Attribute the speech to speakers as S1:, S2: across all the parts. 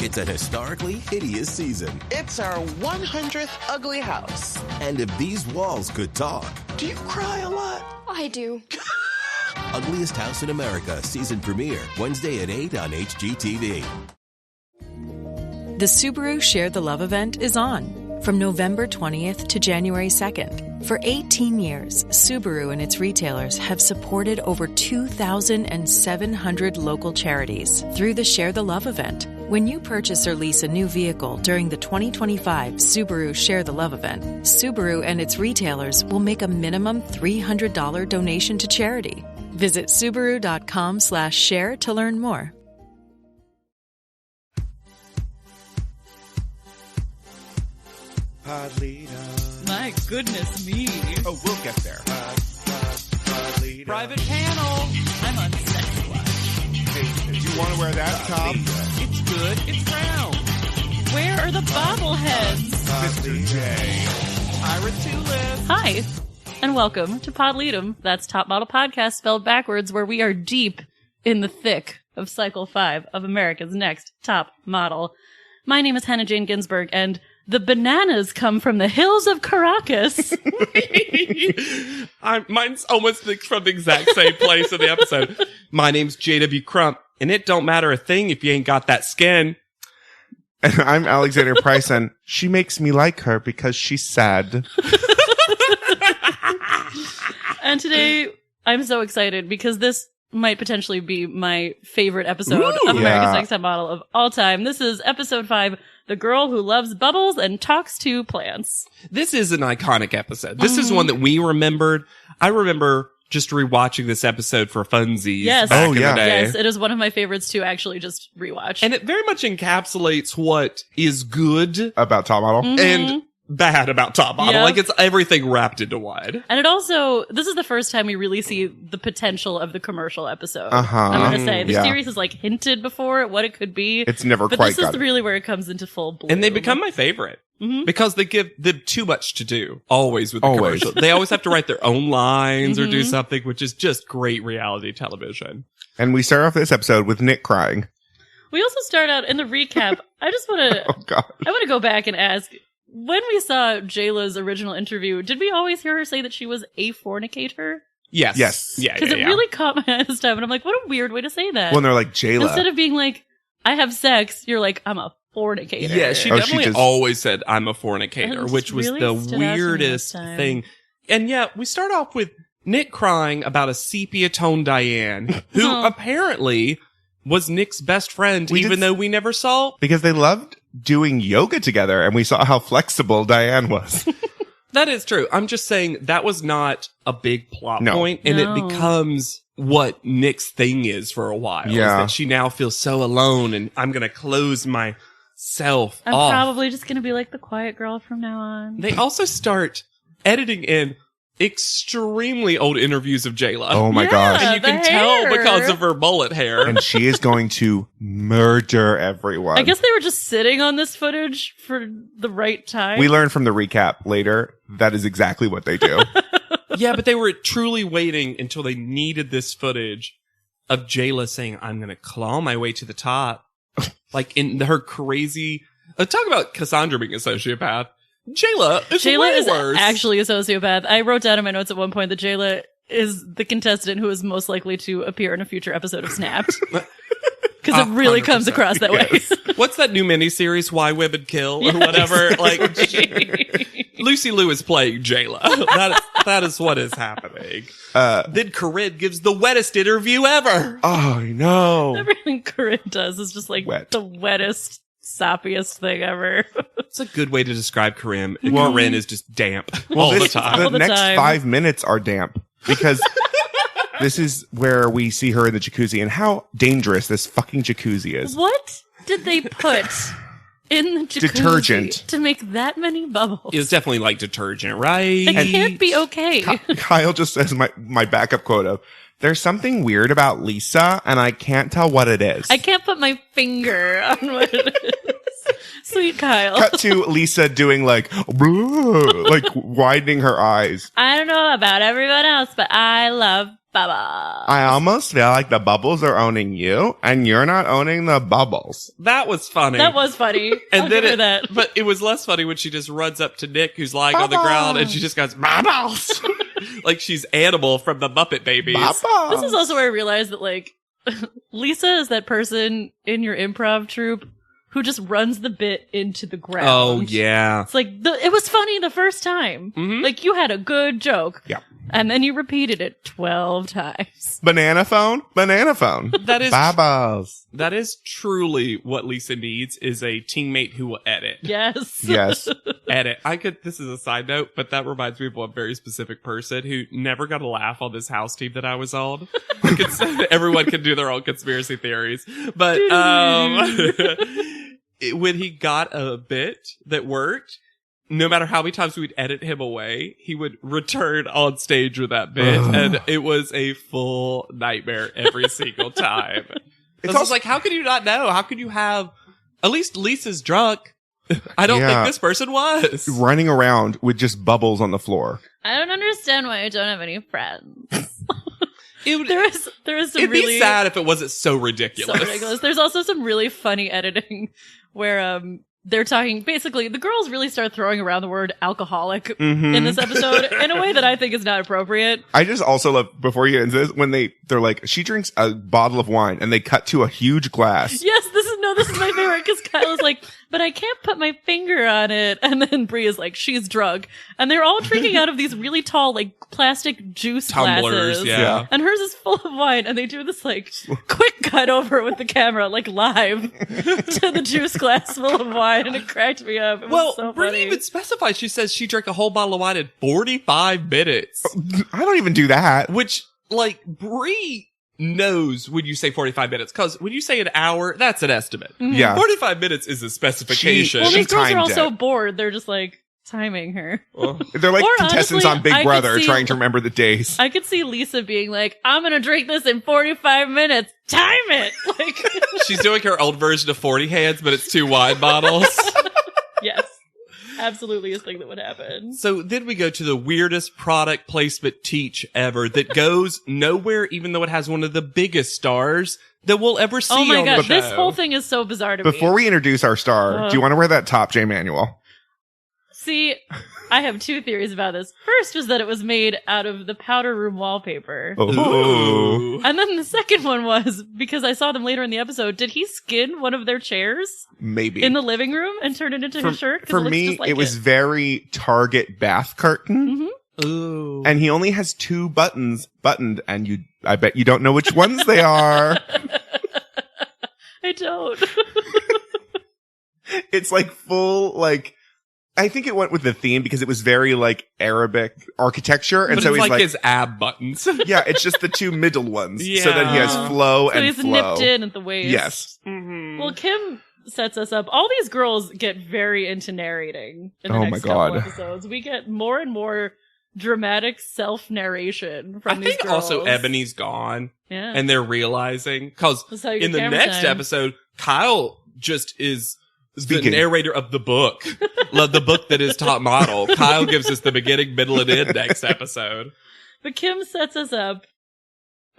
S1: It's an historically hideous season.
S2: It's our 100th ugly house.
S1: And if these walls could talk...
S2: Do you cry a lot?
S3: I do.
S1: Ugliest House in America season premiere Wednesday at 8 on HGTV.
S4: The Subaru Share the Love event is on from November 20th to January 2nd. For 18 years, Subaru and its retailers have supported over 2,700 local charities through the Share the Love event. When you purchase or lease a new vehicle during the 2025 Subaru Share the Love event, Subaru and its retailers will make a minimum $300 donation to charity. Visit Subaru.com/share to learn more.
S5: Pod leader.
S6: My goodness me.
S5: Oh, we'll get there. Pod leader.
S6: Private panel. I'm on Sex Watch.
S5: Hey, do you want to wear that top?
S6: It's good. It's round. Where are the bobbleheads?
S5: Mr. J.
S6: Ira Tulip.
S7: Hi, and welcome to Pod Lead'em. That's Top Model Podcast spelled backwards, where we are deep in the thick of Cycle 5 of America's Next Top Model. My name is Hannah Jane Ginsburg, and the bananas come from the hills of Caracas.
S8: Mine's almost from the exact same place in the episode. My name's J.W. Crump, and it don't matter a thing if you ain't got that skin.
S5: And I'm Alexander Price, and she makes me like her because she's sad.
S7: And today, I'm so excited because this might potentially be my favorite episode of America's Next Top Model of all time. This is episode 5, The Girl Who Loves Bubbles and Talks to Plants.
S8: This is an iconic episode. This is one that we remembered. I remember just rewatching this episode for funsies back in the day.
S7: Yes, it is one of my favorites to actually just rewatch.
S8: And it very much encapsulates what is good
S5: About top model.
S8: and bad about Top Model.
S7: Yep.
S8: Like, it's everything wrapped into one.
S7: And it also, this is the first time we really see the potential of the commercial episode.
S5: Uh-huh.
S7: I'm going to say. The
S5: Yeah.
S7: series has like hinted before at what it could be.
S5: It's never
S7: but
S5: quite
S7: this
S5: got
S7: is
S5: it.
S7: really where it comes into full bloom.
S8: And they become my favorite. Because they give them too much to do. Always with the
S5: Always.
S8: commercial. They always have to write their own lines or do something, which is just great reality television.
S5: And we start off this episode with Nick crying.
S7: We also start out in the recap. I just want to,
S5: Oh, God.
S7: I want to go back and ask, when we saw Jayla's original interview, did we always hear her say that she was a fornicator?
S8: Yes.
S5: Yes.
S8: Yeah.
S7: Because it really caught my eye this time, and I'm like, what a weird way to say that.
S5: Well, and they're like, Jayla.
S7: Instead of being like, I have sex, you're like, I'm a fornicator.
S8: Yeah, she
S5: Oh,
S8: definitely
S5: she just-
S8: always said, I'm a fornicator,
S7: That
S8: which was
S7: really
S8: the
S7: stood out to me this
S8: weirdest
S7: time.
S8: thing. And yeah, we start off with Nick crying about a sepia-toned Diane, who
S7: Oh.
S8: apparently was Nick's best friend,
S5: We
S8: even
S5: did-
S8: though we never saw.
S5: Because they loved doing yoga together, and we saw how flexible Diane was.
S8: That is true. I'm just saying that was not a big plot
S5: No.
S8: point, and
S7: No.
S8: it becomes what Nick's thing is for a while. Is
S5: Yeah.
S8: that she now feels so alone, and I'm going to close myself
S7: I'm
S8: off.
S7: probably just going to be like the quiet girl from now on.
S8: They also start editing in extremely old interviews of Jayla.
S5: Oh my
S7: Yeah.
S5: gosh.
S8: And you can
S7: the
S8: tell
S7: hair.
S8: because of her mullet hair.
S5: And she is going to murder everyone.
S7: I guess they were just sitting on this footage for the right time.
S5: We learned from the recap later that is exactly what they do.
S8: Yeah, but they were truly waiting until they needed this footage of Jayla saying, I'm going to claw my way to the top. Like in her crazy... talk about Cassandra being a sociopath. Jayla is
S7: Jayla
S8: way
S7: is
S8: worse.
S7: actually a sociopath. I wrote down in my notes at one point that Jayla is the contestant who is most likely to appear in a future episode of Snapped. Because it really comes
S8: 100%.
S7: across that way.
S8: What's that new miniseries, Why Women Kill, or whatever? Like, Lucy Liu is playing Jayla. That is what is happening. Then Corinne gives the wettest interview ever.
S5: Oh, no.
S7: Everything Corinne does is just like
S5: Wet.
S7: the wettest, soppiest thing ever.
S8: It's a good way to describe Corinne.
S5: Well-
S8: Corinne is just damp
S5: Well,
S8: all the
S5: this,
S8: time.
S5: the
S7: All the
S5: next
S7: time.
S5: 5 minutes are damp because this is where we see her in the jacuzzi and how dangerous this fucking jacuzzi is.
S7: What did they put in the jacuzzi
S5: Detergent.
S7: to make that many bubbles?
S8: It was definitely like detergent, right?
S7: It can't be okay.
S5: Kyle just says my backup quote of, there's something weird about Lisa and I can't tell what it is.
S7: I can't put my finger on what it is. Sweet Kyle.
S5: Cut to Lisa doing like widening her eyes.
S7: I don't know about everyone else, but I love bubbles.
S5: I almost feel like the bubbles are owning you, and you're not owning the bubbles.
S8: That was funny.
S7: That was funny.
S8: And
S7: I'll
S8: then
S7: give her that.
S8: But it was less funny when she just runs up to Nick, who's lying on the ground, and she just goes, bubbles! Like she's Animal from the Muppet Babies.
S7: This is also where I realized that, like, Lisa is that person in your improv troupe who just runs the bit into the ground.
S8: Oh, yeah.
S7: It's like, it was funny the first time.
S8: Mhm.
S7: Like, you had a good joke.
S5: Yeah.
S7: And then you repeated it 12 times.
S5: Banana phone.
S8: That is
S5: Bubbles.
S8: that is truly what Lisa needs, is a teammate who will edit.
S7: Yes.
S5: Yes.
S8: Edit. This is a side note, but that reminds me of one very specific person who never got a laugh on this house team that I was on. Everyone can do their own conspiracy theories. But, when he got a bit that worked, no matter how many times we'd edit him away, he would return on stage with that bit, and it was a full nightmare every single time. It's also like, how could you not know? How could you have, at least Lisa's drunk. I don't think this person was.
S5: Running around with just bubbles on the floor.
S7: I don't understand why I don't have any friends.
S8: It'd
S7: be
S8: sad if it wasn't so ridiculous.
S7: So ridiculous. There's also some really funny editing where they're talking, basically, the girls really start throwing around the word alcoholic in this episode in a way that I think is not appropriate.
S5: I just also love, before you get into this, when they're like, she drinks a bottle of wine, and they cut to a huge glass.
S7: Yes, this is my favorite, because Kyle is like, but I can't put my finger on it. And then Bree is like, she's drunk. And they're all drinking out of these really tall, like, plastic juice
S8: tumblers,
S7: glasses.
S8: yeah.
S7: And hers is full of wine. And they do this, like, quick cut over with the camera, like, live to the juice glass full of wine. And it cracked me up. It was so
S8: Bree
S7: funny.
S8: even specifies, she says she drank a whole bottle of wine in 45 minutes.
S5: I don't even do that.
S8: Which, like, Bree knows when you say 45 minutes, because when you say an hour, that's an estimate.
S5: Yeah.
S8: 45 minutes is a specification.
S7: Well, these girls are
S5: timed
S7: also
S5: it.
S7: bored. They're just like timing her.
S5: They're like
S7: Or
S5: contestants
S7: honestly,
S5: on Big
S7: I could
S5: Brother
S7: see-
S5: trying to remember the days.
S7: I could see Lisa being like, I'm going to drink this in 45 minutes. Time it. Like,
S8: She's doing her old version of 40 hands, but it's 2 wine bottles.
S7: yes. Absolutely a thing that would happen.
S8: So then we go to the weirdest product placement teach ever that goes nowhere, even though it has one of the biggest stars that we'll ever see
S7: Oh my
S8: on
S7: god,
S8: the show.
S7: this whole thing is so bizarre to me.
S5: Before we introduce our star, do you want to wear that top, J. Manuel?
S7: See, I have 2 theories about this. First was that it was made out of the powder room wallpaper.
S5: Oh.
S7: And then the second one was, because I saw them later in the episode, did he skin one of their chairs
S5: Maybe.
S7: in the living room and turn it into his shirt? 'Cause
S5: For
S7: it looks
S5: me,
S7: just like
S5: it was very Target bath curtain.
S8: Ooh.
S5: And he only has 2 buttons buttoned, and I bet you don't know which ones they are.
S7: I don't.
S5: It's like full, like, I think it went with the theme because it was very like Arabic architecture. And
S8: But
S5: so
S8: it's
S5: he's
S8: like his ab buttons.
S5: yeah, it's just the 2 middle ones. So then he has
S7: Yeah.
S5: flow
S7: So
S5: and
S7: he's
S5: flow.
S7: nipped in at the waist.
S5: Yes.
S7: Well, Kim sets us up. All these girls get very into narrating in the
S5: Oh
S7: next
S5: my
S7: couple
S5: God.
S7: episodes. We get more and more dramatic self-narration from
S8: I
S7: these
S8: think
S7: girls.
S8: also Ebony's gone.
S7: Yeah.
S8: And they're realizing, because
S7: That's how you get
S8: in the
S7: camera
S8: next
S7: time.
S8: episode, Kyle just is the
S5: Speaking.
S8: narrator of the book. The book that is Top Model. Kyle gives us the beginning, middle, and end next episode.
S7: But Kim sets us up.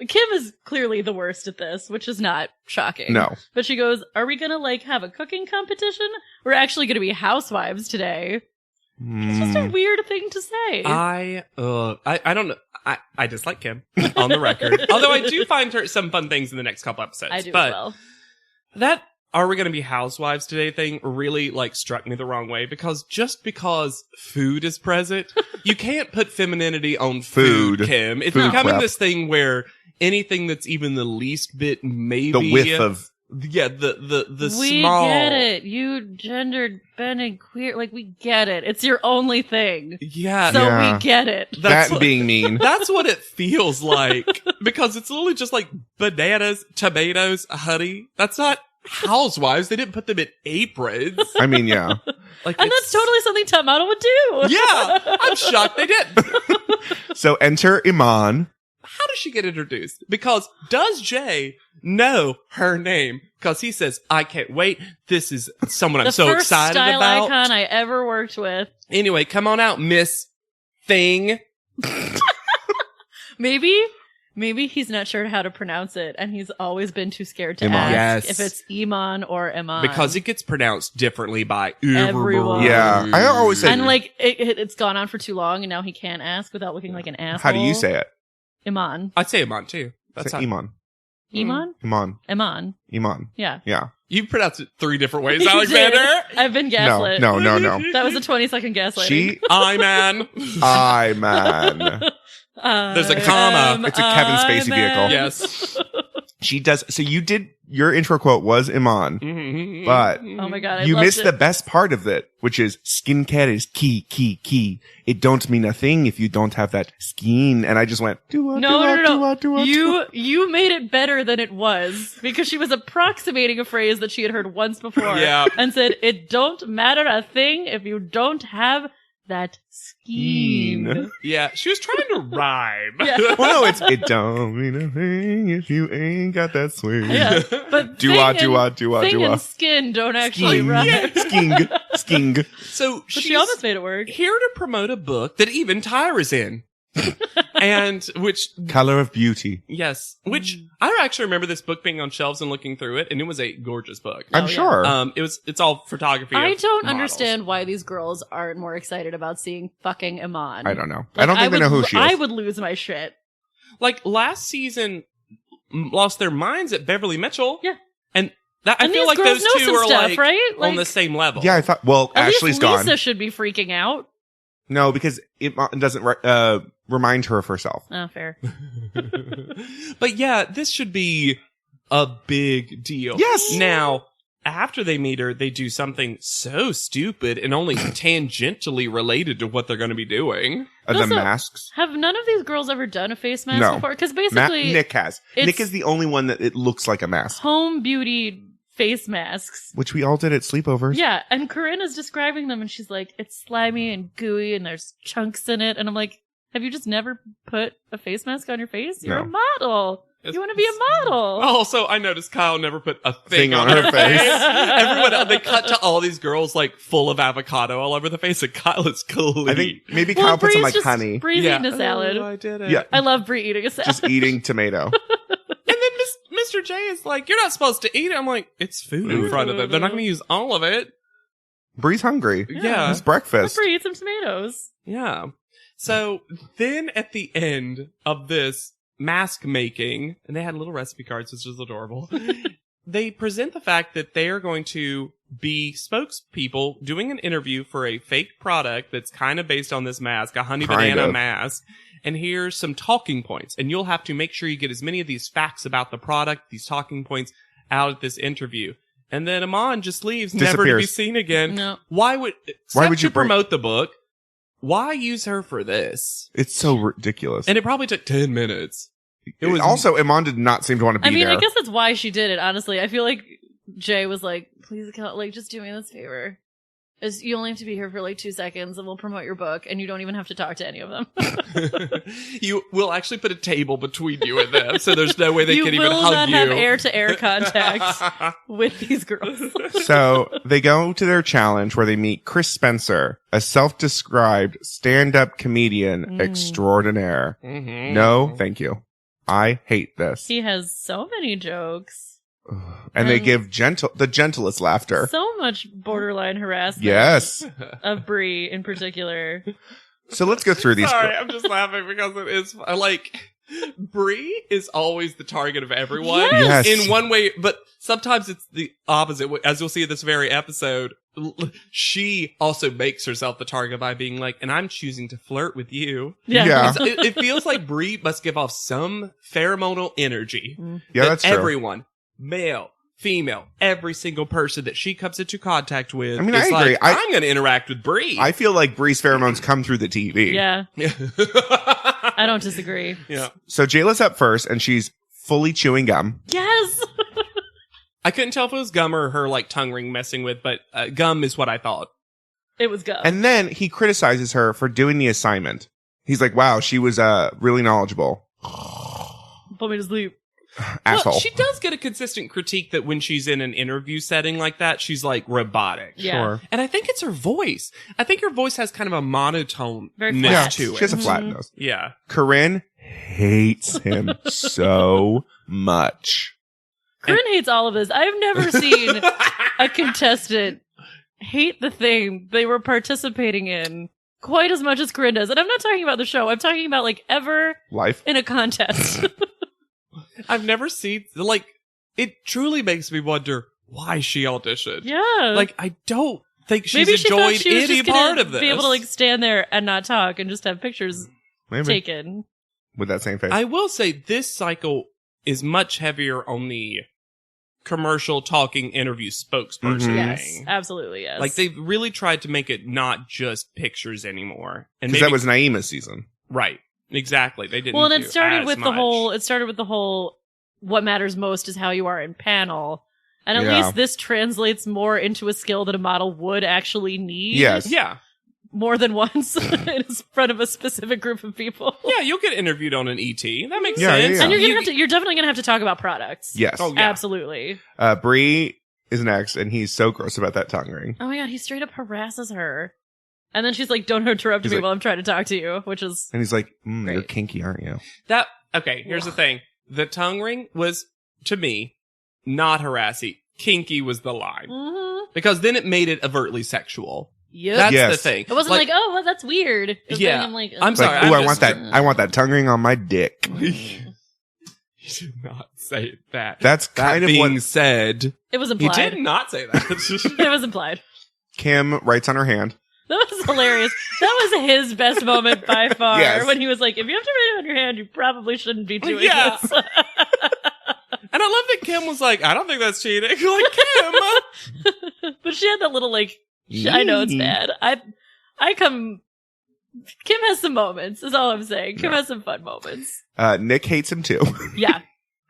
S7: Kim is clearly the worst at this, which is not shocking.
S5: No.
S7: But she goes, are we gonna like have a cooking competition? We're actually gonna be housewives today. It's just a weird thing to say.
S8: I don't know. I dislike Kim on the record. Although I do find her some fun things in the next couple episodes.
S7: I do
S8: but
S7: as well.
S8: That "are we going to be housewives today" thing really like struck me the wrong way, because just because food is present, you can't put femininity on food,
S5: Food.
S8: Kim. It's
S5: Food
S8: becoming
S5: prep.
S8: this thing where anything that's even the least bit maybe
S5: The whiff of
S8: the
S7: We
S8: small
S7: get it. You gendered, been and queer. Like, we get it. It's your only thing.
S8: Yeah.
S7: So
S5: Yeah.
S7: we get it.
S8: That's
S5: that
S8: what-
S5: being mean.
S8: That's what it feels like, because it's literally just like bananas, tomatoes, honey. That's not housewives. They didn't put them in aprons.
S5: I mean, yeah.
S8: Like,
S7: And
S8: it's-
S7: that's totally something Top Model would do.
S8: Yeah, I'm shocked they didn't.
S5: So enter Iman.
S8: How does she get introduced? Because does Jay know her name because he says, I can't wait. This is someone I'm
S7: The
S8: so
S7: first
S8: excited
S7: style
S8: about.
S7: icon I ever worked with.
S8: Anyway, come on out, Miss Thing.
S7: Maybe he's not sure how to pronounce it, and he's always been too scared to
S5: Iman.
S7: ask
S8: Yes.
S7: if it's Iman or Iman.
S8: Because it gets pronounced differently by
S7: Everyone.
S5: Yeah. I always say,
S7: And like it's gone on for too long, and now he can't ask without looking like an asshole.
S5: how do you say it?
S7: Iman.
S8: I'd say Iman too. That's
S5: Say
S8: how
S5: Iman.
S7: Iman?
S5: Iman.
S7: Iman.
S5: Iman.
S7: Yeah.
S5: Yeah.
S8: you pronounced it 3 different ways,
S7: You
S8: Alexander.
S7: did. I've been gaslit.
S5: No.
S7: That was a 20-second gaslighting.
S5: She,
S8: I-man.
S5: man.
S8: There's a comma.
S5: It's a Kevin Spacey vehicle.
S8: Yes.
S5: She does. So you did, your intro quote was Iman, but
S7: Oh my god, I
S5: you
S7: loved
S5: missed
S7: it.
S5: the best part of it, which is skincare is key. It don't mean a thing if you don't have that skin. And I just went,
S7: No. You made it better than it was because she was approximating a phrase that she had heard once before.
S8: Yeah.
S7: And said, it don't matter a thing if you don't have that scheme.
S8: Yeah, she was trying to rhyme.
S7: Yeah.
S5: Well, no, it don't mean a thing if you ain't got that swing.
S7: Yeah. But
S5: Do
S7: thing and skin don't actually rhyme.
S5: Sking.
S8: So
S7: But she almost made it work.
S8: here to promote a book that even Tyra's in. And which,
S5: Color of Beauty.
S8: yes, which I actually remember this book being on shelves and looking through it, and it was a gorgeous book.
S5: I'm
S7: yeah.
S5: sure.
S8: It's all photography.
S7: I
S8: of
S7: don't
S8: models.
S7: understand why these girls aren't more excited about seeing fucking Iman.
S5: I don't know.
S7: Like,
S5: I don't think they know who she is.
S7: I would lose my shit.
S8: Like last season, lost their minds at Beverly Mitchell.
S7: Yeah.
S8: And that, I
S7: And
S8: feel
S7: these
S8: like
S7: girls
S8: those
S7: know
S8: two
S7: some
S8: are
S7: stuff,
S8: like
S7: right?
S8: on
S7: Like,
S8: the same level.
S5: Yeah, I thought, well,
S7: At
S5: Ashley's
S7: least
S5: gone.
S7: Lisa should be freaking out.
S5: No, because it doesn't remind her of herself.
S7: Oh, fair.
S8: But yeah, this should be a big deal.
S5: Yes.
S8: Now, after they meet her, they do something so stupid and only tangentially related to what they're going to be doing.
S5: The
S7: Also,
S5: masks.
S7: Have none of these girls ever done a face mask
S5: No.
S7: before? Because basically,
S5: Nick has.
S7: it's-
S5: Nick is the only one that it looks like a mask,
S7: home beauty face masks.
S5: which we all did at sleepovers.
S7: Yeah, and Corinne's describing them, and she's like, it's slimy and gooey, and there's chunks in it. And I'm like, have you just never put a face mask on your face? You're
S5: No.
S7: a model. You want to be a model.
S8: Also, I noticed Kyle never put a thing on
S5: her
S8: her
S5: face.
S8: face. Everyone else, they cut to all these girls like full of avocado all over the face, and Kyle is clean.
S5: I think maybe
S7: Well,
S5: Kyle put some
S7: Bree's
S5: like
S7: just
S5: honey.
S7: Bree's eating a salad.
S8: Oh, I did it.
S5: Yeah.
S7: I love Bree eating a salad.
S5: Just eating tomato.
S8: And then Mr. J is like, you're not supposed to eat it. I'm like, it's food in front of them. They're not going to use all of it.
S5: Bree's hungry.
S8: Yeah.
S5: It's breakfast.
S7: Bree, eat some tomatoes.
S8: Yeah. So then at the end of this mask making, and they had little recipe cards, which is adorable. They present the fact that they are going to be spokespeople doing an interview for a fake product that's kind of based on this mask, a honey
S5: Kind
S8: banana
S5: of.
S8: mask. And here's some talking points. And you'll have to make sure you get as many of these facts about the product, these talking points, out at this interview. And then Amon just leaves, never to be
S5: Disappears.
S8: seen again.
S7: No.
S8: Why would
S5: Why would
S8: to
S5: you bring-
S8: promote the book? Why use her for this?
S5: It's so ridiculous.
S8: And it probably took 10 minutes. It was
S5: also, Iman did not seem to want to be
S7: I mean,
S5: there.
S7: I guess that's why she did it, honestly. I feel like Jay was like, please, like, just do me this favor. You only have to be here for like 2 seconds and we'll promote your book and you don't even have to talk to any of them.
S8: You will actually put a table between you and them, so there's no way they
S7: you
S8: can
S7: will
S8: even hug
S7: not
S8: you.
S7: have air-to-air contact with these girls.
S5: So they go to their challenge where they meet Chris Spencer, a self-described stand-up comedian extraordinaire.
S8: Mhm.
S5: No, thank you. I hate this.
S7: He has so many jokes.
S5: And they give the gentlest laughter.
S7: So much borderline harassment.
S5: Yes.
S7: Of Brie in particular.
S5: So let's go through these.
S8: Sorry, I'm just laughing because it is like Brie is always the target of everyone
S5: Yes.
S8: in one way, but sometimes it's the opposite. As you'll see in this very episode, she also makes herself the target by being like, "And I'm choosing to flirt with you."
S5: Yeah.
S8: It feels like Brie must give off some pheromonal energy.
S5: Yeah,
S8: that
S5: that's true.
S8: everyone, male, female, every single person that she comes into contact with,
S5: I mean,
S8: is
S5: I agree.
S8: like, I'm going to interact with Brie.
S5: I feel like Bree's pheromones come through the TV.
S7: Yeah, I don't disagree.
S8: Yeah.
S5: So Jayla's up first, and she's fully chewing gum.
S7: Yes!
S8: I couldn't tell if it was gum or her like tongue ring messing with, but gum is what I thought.
S7: It was gum.
S5: And then he criticizes her for doing the assignment. He's like, wow, she was really knowledgeable.
S7: Put me to sleep.
S5: asshole.
S8: Well, she does get a consistent critique that when she's in an interview setting like that, she's like robotic.
S7: Yeah.
S5: Sure.
S8: And I think it's her voice. I think her voice has kind of a monotone
S7: Very
S8: ness
S7: flat.
S8: to it.
S5: She has a flat nose.
S8: Yeah.
S5: Corinne hates him so much.
S7: Corinne hates all of this. I've never seen a contestant hate the thing they were participating in quite as much as Corinne does. And I'm not talking about the show. I'm talking about like ever
S5: Life.
S7: in a contest.
S8: I've never seen, like, it truly makes me wonder why she auditioned.
S7: Yeah.
S8: Like, I don't think she's
S7: Maybe she thought
S8: enjoyed
S7: she was
S8: any
S7: just gonna
S8: part of this.
S7: be able to like stand there and not talk and just have pictures
S5: Maybe.
S7: taken.
S5: With that same face.
S8: I will say this cycle is much heavier on the commercial talking interview spokesperson
S5: Mhm.
S7: Yes,
S8: thing.
S7: absolutely. Yes.
S8: Like, they've really tried to make it not just pictures anymore. And
S5: Because
S8: maybe
S5: that was Naima's season.
S8: right. Exactly. They didn't.
S7: well, and it
S8: do
S7: started
S8: as
S7: with the
S8: much.
S7: whole. It started with the whole. What matters most is how you are in panel, and at
S5: Yeah.
S7: least this translates more into a skill that a model would actually need.
S5: Yes.
S8: Yeah.
S7: more than once in front of a specific group of people.
S8: Yeah, you'll get interviewed on an ET. That makes
S5: Yeah,
S8: sense.
S5: yeah.
S7: And you're definitely gonna have to talk about products.
S5: Yes.
S8: Oh, yeah.
S7: Absolutely.
S5: Bree is next, and he's so gross about that tongue ring.
S7: Oh my god, he straight up harasses her. And then she's like, don't interrupt
S5: He's
S7: me
S5: like-
S7: while I'm trying to talk to you, which is
S5: And he's like, you're
S7: Great.
S5: kinky, aren't you?
S8: Okay, here's the thing. The tongue ring was, to me, not harassy. Kinky was the line. Because then it made it overtly sexual.
S7: Yep.
S8: That's
S5: Yes.
S8: the thing.
S7: It wasn't like, oh, well, that's weird. It was
S8: Yeah.
S7: then I'm like,
S8: I'm
S5: It's like,
S8: sorry,
S5: ooh,
S8: I'm
S5: I want
S8: just-
S5: that. I want that tongue ring on my dick.
S8: You did not say that.
S5: That's kind
S8: that
S5: of
S8: being
S5: what
S8: said,
S7: It was
S8: you
S7: implied.
S8: did not say that.
S7: It was implied.
S5: Kim writes on her hand.
S7: That was hilarious. That was his best moment by far.
S5: Yes.
S7: When he was like, if you have to write it on your hand, you probably shouldn't be doing
S8: Yeah.
S7: this.
S8: And I love that Kim was like, I don't think that's cheating. Like, Kim!
S7: But she had that little like, I know it's bad. Kim has some moments, is all I'm saying. Kim has some fun moments.
S5: Nick hates him too.
S7: Yeah.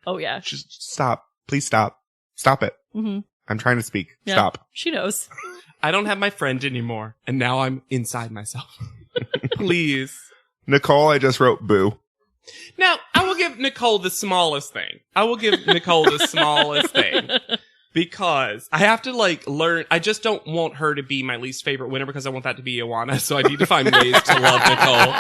S7: Oh, yeah.
S5: Just stop. Please stop. Stop it.
S7: Mm-hmm.
S5: I'm trying to speak.
S7: Yeah.
S5: Stop.
S7: She knows.
S8: I don't have my friend anymore, and now I'm inside myself. Please.
S5: Nicole, I just wrote boo.
S8: Now, I will give Nicole the smallest thing. Because I have to, like, learn. I just don't want her to be my least favorite winner because I want that to be Ioana. So I need to find ways to love Nicole.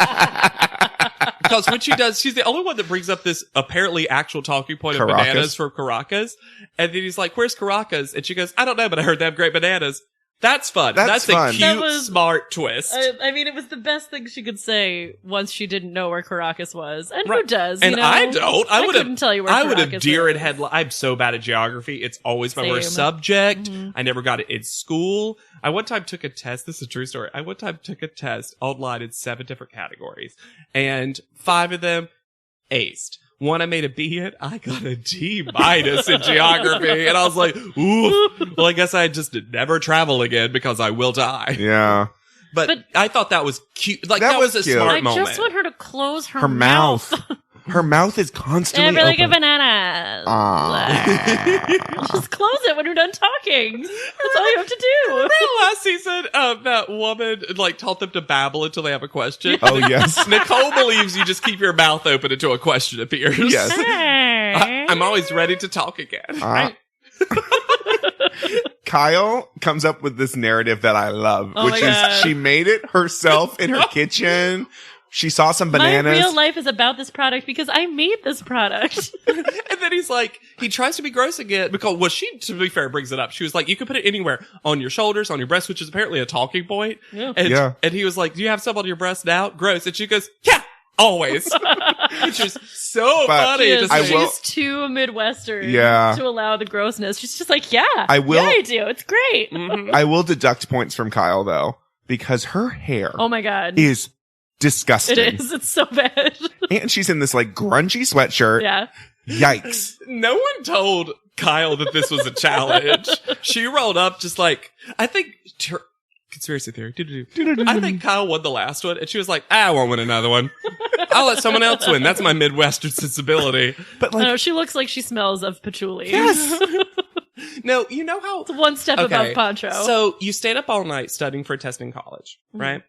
S8: Because when she does, she's the only one that brings up this apparently actual talking point of
S5: Caracas.
S8: bananas for Caracas. And then he's like, where's Caracas? And she goes, I don't know, but I heard they have great bananas. That's fun.
S5: That's fun.
S8: a cute,
S7: That was-
S8: smart twist.
S7: I mean, it was the best thing she could say once she didn't know where Caracas was. And who
S8: Right.
S7: does?
S8: And
S7: you know?
S8: I don't. I would
S7: couldn't
S8: have
S7: tell you where
S8: I would have
S7: Caracas
S8: deer
S7: was.
S8: in headlights. I'm so bad at geography. It's always my worst
S7: Same.
S8: subject.
S7: Mhm.
S8: I never got it in school. I one time took a test. This is a true story. I one time took a test online in 7 different categories, and 5 of them aced. One I made a B in. I got a D- in geography, and I was like, "Ooh, well, I guess I just never travel again because I will die."
S5: Yeah.
S8: But I thought that was cute. Like
S5: That
S8: that was a
S5: was cute.
S8: smart
S7: I
S8: moment.
S7: just want her to close her,
S5: Her mouth. Her mouth is constantly
S7: really good
S5: open.
S7: banana.
S5: Ah.
S7: Just close it when you're done talking. That's all you have to do.
S8: Remember last season, that woman like taught them to babble until they have a question.
S5: Oh, yes.
S8: Nicole believes you just keep your mouth open until a question appears.
S5: Yes.
S8: I'm always ready to talk again.
S5: Kyle comes up with this narrative that I love,
S7: Oh
S5: which
S7: my
S5: is
S7: God.
S5: she made it herself in her kitchen. She saw some bananas.
S7: My real life is about this product because I made this product.
S8: And then he's like, he tries to be gross again because, well, she, to be fair, brings it up. She was like, you can put it anywhere on your shoulders, on your breast, which is apparently a talking point.
S7: Yeah.
S8: And,
S5: Yeah.
S8: and he was like, do you have some on your breast now? Gross. And she goes, yeah, always. Which is so
S5: But
S8: funny.
S7: She is,
S8: to
S5: I
S8: see.
S5: will-
S7: she's too Midwestern
S5: Yeah.
S7: to allow the grossness. She's just like, yeah,
S5: I will-
S7: yeah, I do. It's great.
S8: Mhm.
S5: I will deduct points from Kyle, though, because her hair
S7: Oh my God.
S5: is disgusting.
S7: It is. It's so bad.
S5: And she's in this, like, grungy sweatshirt.
S7: Yeah.
S5: Yikes.
S8: No one told Kyle that this was a challenge. She rolled up just like, I think, conspiracy theory. I think Kyle won the last one, and she was like, I won't win another one. I'll let someone else win. That's my Midwestern sensibility.
S5: But,
S7: I
S5: like,
S7: know, she looks like she smells of patchouli.
S5: yes.
S8: No, you know how...
S7: It's one step above poncho.
S8: So you stayed up all night studying for a test in college, right?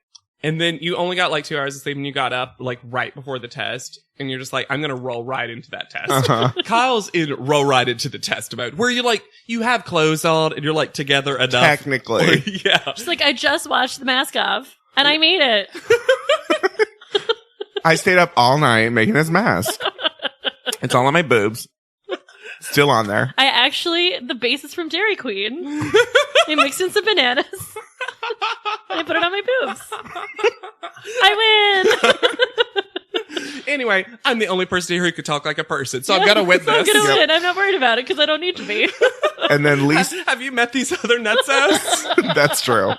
S8: And then you only got like 2 hours of sleep and you got up like right before the test. And you're just like, I'm going to roll right into that test.
S5: Uh-huh.
S8: Kyle's in roll right into the test mode where you like, you have clothes on and you're like together enough.
S5: Technically.
S8: Yeah.
S7: She's like, I just watched The Mask Off and I made it.
S5: I stayed up all night making this mask. It's all on my boobs. Still on there.
S7: I actually, the base is from Dairy Queen. I mixed in some bananas. And I put it on my boobs. I win!
S8: Anyway, I'm the only person here who could talk like a person, so I'm gonna win this.
S7: I'm gonna win. I'm not worried about it because I don't need to be.
S5: And then Lisa.
S8: Have you met these other nutzos?
S5: That's true.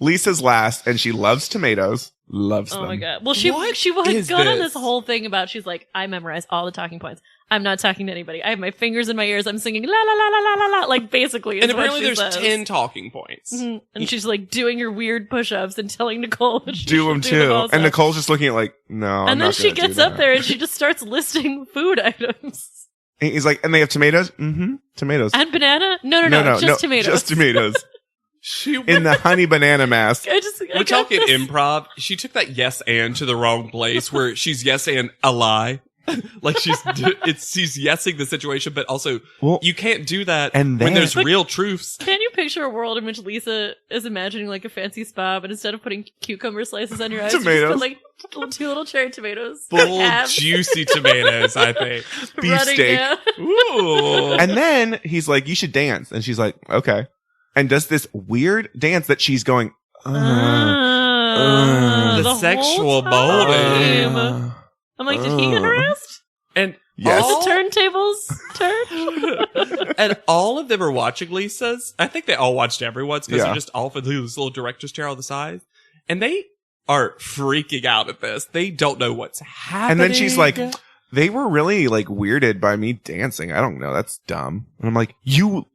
S5: Lisa's last, and she loves tomatoes. Loves them.
S7: Oh my god. Well, she
S8: What
S7: had
S8: is
S7: gone on
S8: this?
S7: this whole thing about, she's like, I memorize all the talking points. I'm not talking to anybody. I have my fingers in my ears. I'm singing la la la la la la la, like basically.
S8: And
S7: is what
S8: apparently
S7: she
S8: there's
S7: says.
S8: 10 talking points.
S7: Mhm. And she's like doing her weird push-ups and telling Nicole that she
S5: Do them
S7: should do them
S5: too.
S7: also.
S5: And Nicole's just looking at like, no. I'm
S7: And then
S5: not
S7: she
S5: gonna do
S7: gets up
S5: that.
S7: there and she just starts listing food items.
S5: And he's like, and they have tomatoes? Mm-hmm. Tomatoes.
S7: And banana? No, just tomatoes.
S5: Just tomatoes.
S8: She
S5: In the honey banana mask.
S7: I
S8: We're
S7: got
S8: talking
S7: this.
S8: improv. She took that yes and to the wrong place where she's yes and a lie. Like she's yesing the situation, but also
S5: Well,
S8: you can't do that
S5: and
S8: when
S5: then-
S8: there's real truths.
S7: Can you picture a world in which Lisa is imagining like a fancy spa, but instead of putting cucumber slices on your eyes, you just
S5: Tomatoes.
S7: put like 2 little cherry tomatoes.
S8: Full
S7: Abs
S8: juicy tomatoes, I think.
S5: beef
S7: running
S5: steak.
S7: down.
S8: Ooh.
S5: And then he's like, you should dance. And she's like, okay. And does this weird dance that she's going,
S8: The
S7: The whole
S8: sexual
S7: time.
S8: molding.
S7: I'm like, did he get harassed?
S8: And
S5: Yes.
S8: all-
S7: The turntables turn?
S8: and all of them are watching Lisa's. I think they all watched everyone's because
S5: Yeah.
S8: they're just all for this little director's chair on the side. And they are freaking out at this. They don't know what's happening.
S5: and then she's like, they were really like weirded by me dancing. I don't know. That's dumb. And I'm like, you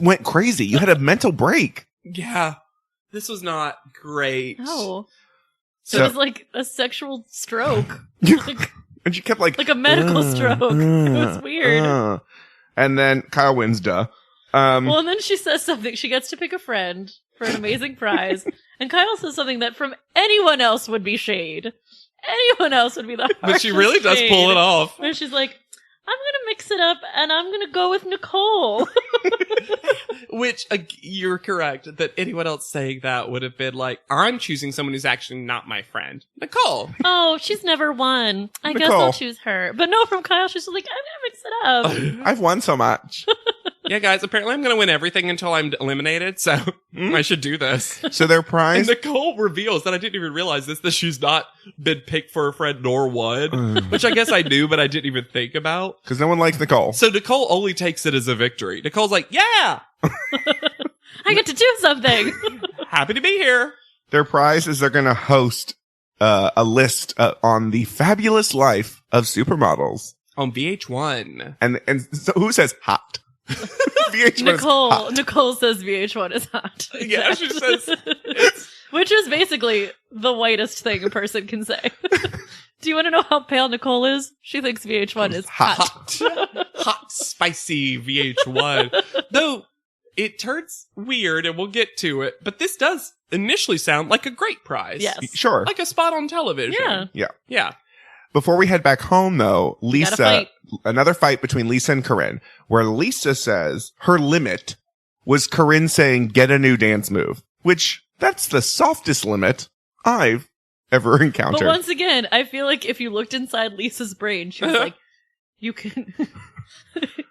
S5: went crazy. You had a mental break.
S8: yeah, this was not great.
S7: No.
S5: So-
S7: it was like a sexual stroke. like,
S5: And she kept like,
S7: like a medical stroke. It was weird.
S5: And then Kyle wins, duh.
S7: Well, and then she says something. She gets to pick a friend for an amazing prize. And Kyle says something that from anyone else would be shade. Anyone else would be the harshest
S8: But she really does
S7: shade.
S8: pull it off.
S7: And she's like, I'm going to mix it up and I'm going to go with Nicole.
S8: Which, you're correct, that anyone else saying that would have been like, I'm choosing someone who's actually not my friend. Nicole.
S7: Oh, she's never won. I guess
S5: Nicole.
S7: I'll choose her. But no, from Kyle, she's like, I'm going to mix it up.
S5: I've won so much.
S8: Yeah, guys, apparently I'm going to win everything until I'm eliminated, so I should do this.
S5: So their
S8: And
S5: prize.
S8: Nicole reveals that I didn't even realize this, that she's not been picked for a friend nor won, which I guess I knew, but I didn't even think about.
S5: Because no one likes Nicole.
S8: So Nicole only takes it as a victory. Nicole's like, yeah,
S7: I get to do something.
S8: happy to be here.
S5: Their prize is they're going to host a list on the fabulous life of supermodels.
S8: On VH1.
S5: And so who says hot? VH1 is
S7: Nicole.
S5: hot.
S7: Nicole says VH1 is hot.
S8: Yeah, she says
S7: Which is basically the whitest thing a person can say. Do you want to know how pale Nicole is? She thinks VH1 is hot.
S8: hot, spicy VH1. Though it turns weird, and we'll get to it, but this does initially sound like a great prize.
S7: Yes.
S5: Sure.
S8: Like a spot on television.
S7: Yeah.
S8: Yeah.
S5: Before we head back home, though, Lisa,
S7: fight.
S5: another fight between Lisa and Corinne, where Lisa says her limit was Corinne saying, get a new dance move, which that's the softest limit I've ever encountered.
S7: But once again, I feel like if you looked inside Lisa's brain, she was like, you can,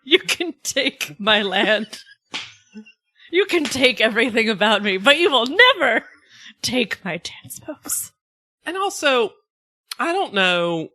S7: you can take my land. You can take everything about me, but you will never take my dance moves.
S8: And also, I don't know.